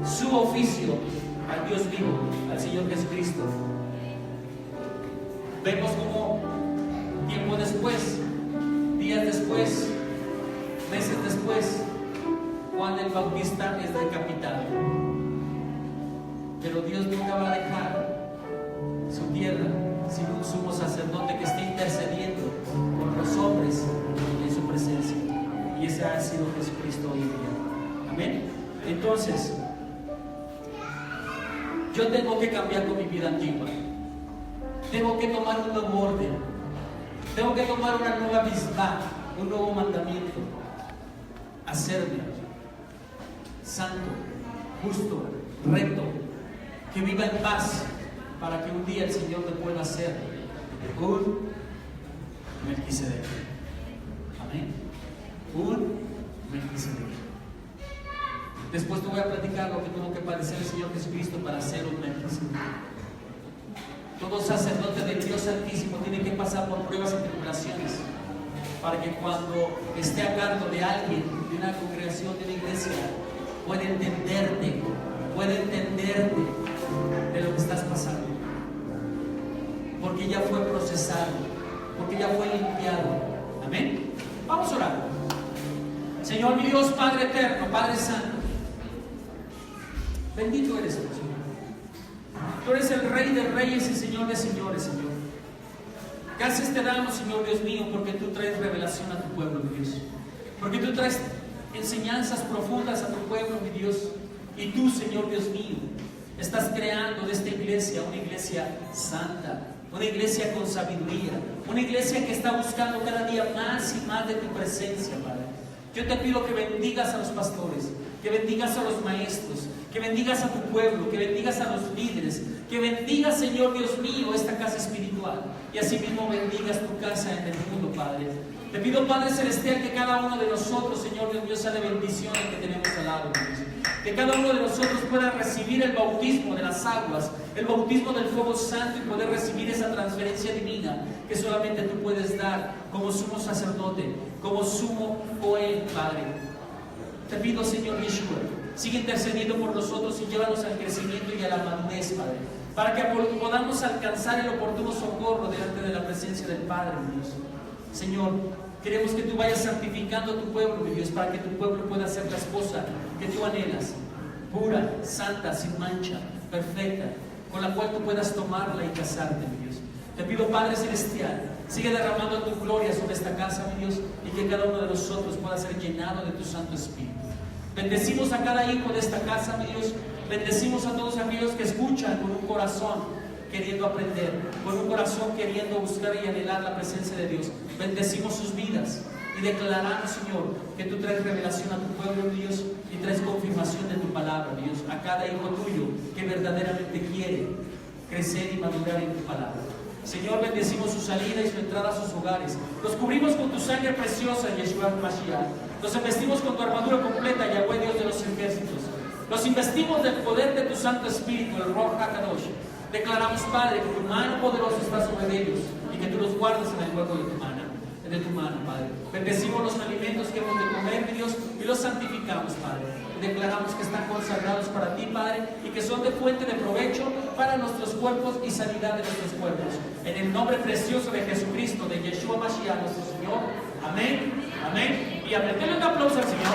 su oficio al Dios vivo, al Señor Jesucristo. Vemos como tiempo después, días después, meses después, Juan el Bautista es decapitado. Pero Dios nunca va a dejar su tierra sin un sumo sacerdote que esté intercediendo por los hombres en su presencia. Y ese ha sido Jesucristo hoy en día. Amén. Entonces, yo tengo que cambiar con mi vida antigua. Tengo que tomar un nuevo orden. Tengo que tomar una nueva misma, un nuevo mandamiento. Hacerme santo, justo, recto, que viva en paz, para que un día el Señor me pueda hacer un Melquisedec. Amén. Un Melquisedec. Después te voy a platicar lo que tuvo que padecer el Señor Jesucristo para ser un Melquisedec. Todo sacerdote del Dios Altísimo tiene que pasar por pruebas y tribulaciones para que cuando esté a cargo de alguien, de una congregación, de una iglesia, pueda entenderte de lo que estás pasando, porque ya fue procesado, porque ya fue limpiado. Amén. Vamos a orar. Señor mi Dios, Padre eterno, Padre santo, bendito eres tú, Señor. Tú eres el Rey de reyes y Señor de señores, Señor. Gracias te damos, Señor Dios mío, porque tú traes revelación a tu pueblo, mi Dios, porque tú traes enseñanzas profundas a tu pueblo, mi Dios. Y tú, Señor Dios mío, estás creando de esta iglesia una iglesia santa, una iglesia con sabiduría, una iglesia que está buscando cada día más y más de tu presencia, Padre. Yo te pido que bendigas a los pastores, que bendigas a los maestros, que bendigas a tu pueblo, que bendigas a los líderes, que bendigas, Señor Dios mío, esta casa espiritual, y así mismo bendigas tu casa en el mundo, Padre. Te pido, Padre Celestial, que cada uno de nosotros, Señor Dios mío, sea de bendición el que tenemos al lado, Dios. Que cada uno de nosotros pueda recibir el bautismo de las aguas, el bautismo del fuego santo, y poder recibir esa transferencia divina que solamente tú puedes dar como sumo sacerdote, como sumo Cohen, Padre. Te pido, Señor Yeshua, sigue intercediendo por nosotros y llévanos al crecimiento y a la madurez, Padre, para que podamos alcanzar el oportuno socorro delante de la presencia del Padre, Dios. Señor, queremos que tú vayas santificando a tu pueblo, mi Dios, para que tu pueblo pueda ser la esposa que tú anhelas, pura, santa, sin mancha, perfecta, con la cual tú puedas tomarla y casarte, mi Dios. Te pido, Padre Celestial, sigue derramando tu gloria sobre esta casa, mi Dios, y que cada uno de nosotros pueda ser llenado de tu Santo Espíritu. Bendecimos a cada hijo de esta casa, mi Dios. Bendecimos a todos aquellos que escuchan con un corazón queriendo aprender, con un corazón queriendo buscar y anhelar la presencia de Dios. Bendecimos sus vidas y declaramos, Señor, que tú traes revelación a tu pueblo, Dios, y traes confirmación de tu palabra, Dios, a cada hijo tuyo que verdaderamente quiere crecer y madurar en tu palabra. Señor, bendecimos su salida y su entrada a sus hogares. Los cubrimos con tu sangre preciosa, Yeshua Mashiach. Los investimos con tu armadura completa, Yahweh, Dios de los ejércitos. Los investimos del poder de tu Santo Espíritu, el Ruach HaKadosh. Declaramos, Padre, que tu mano poderosa está sobre ellos y que tú los guardes en el hueco de tu mano, Padre. Bendecimos los alimentos que hemos de comer, mi Dios, y los santificamos, Padre. Y declaramos que están consagrados para ti, Padre, y que son de fuente de provecho para nuestros cuerpos y sanidad de nuestros cuerpos. En el nombre precioso de Jesucristo, de Yeshua Mashiach, nuestro Señor. Amén. Amén. Y amén. Denle un aplauso al Señor.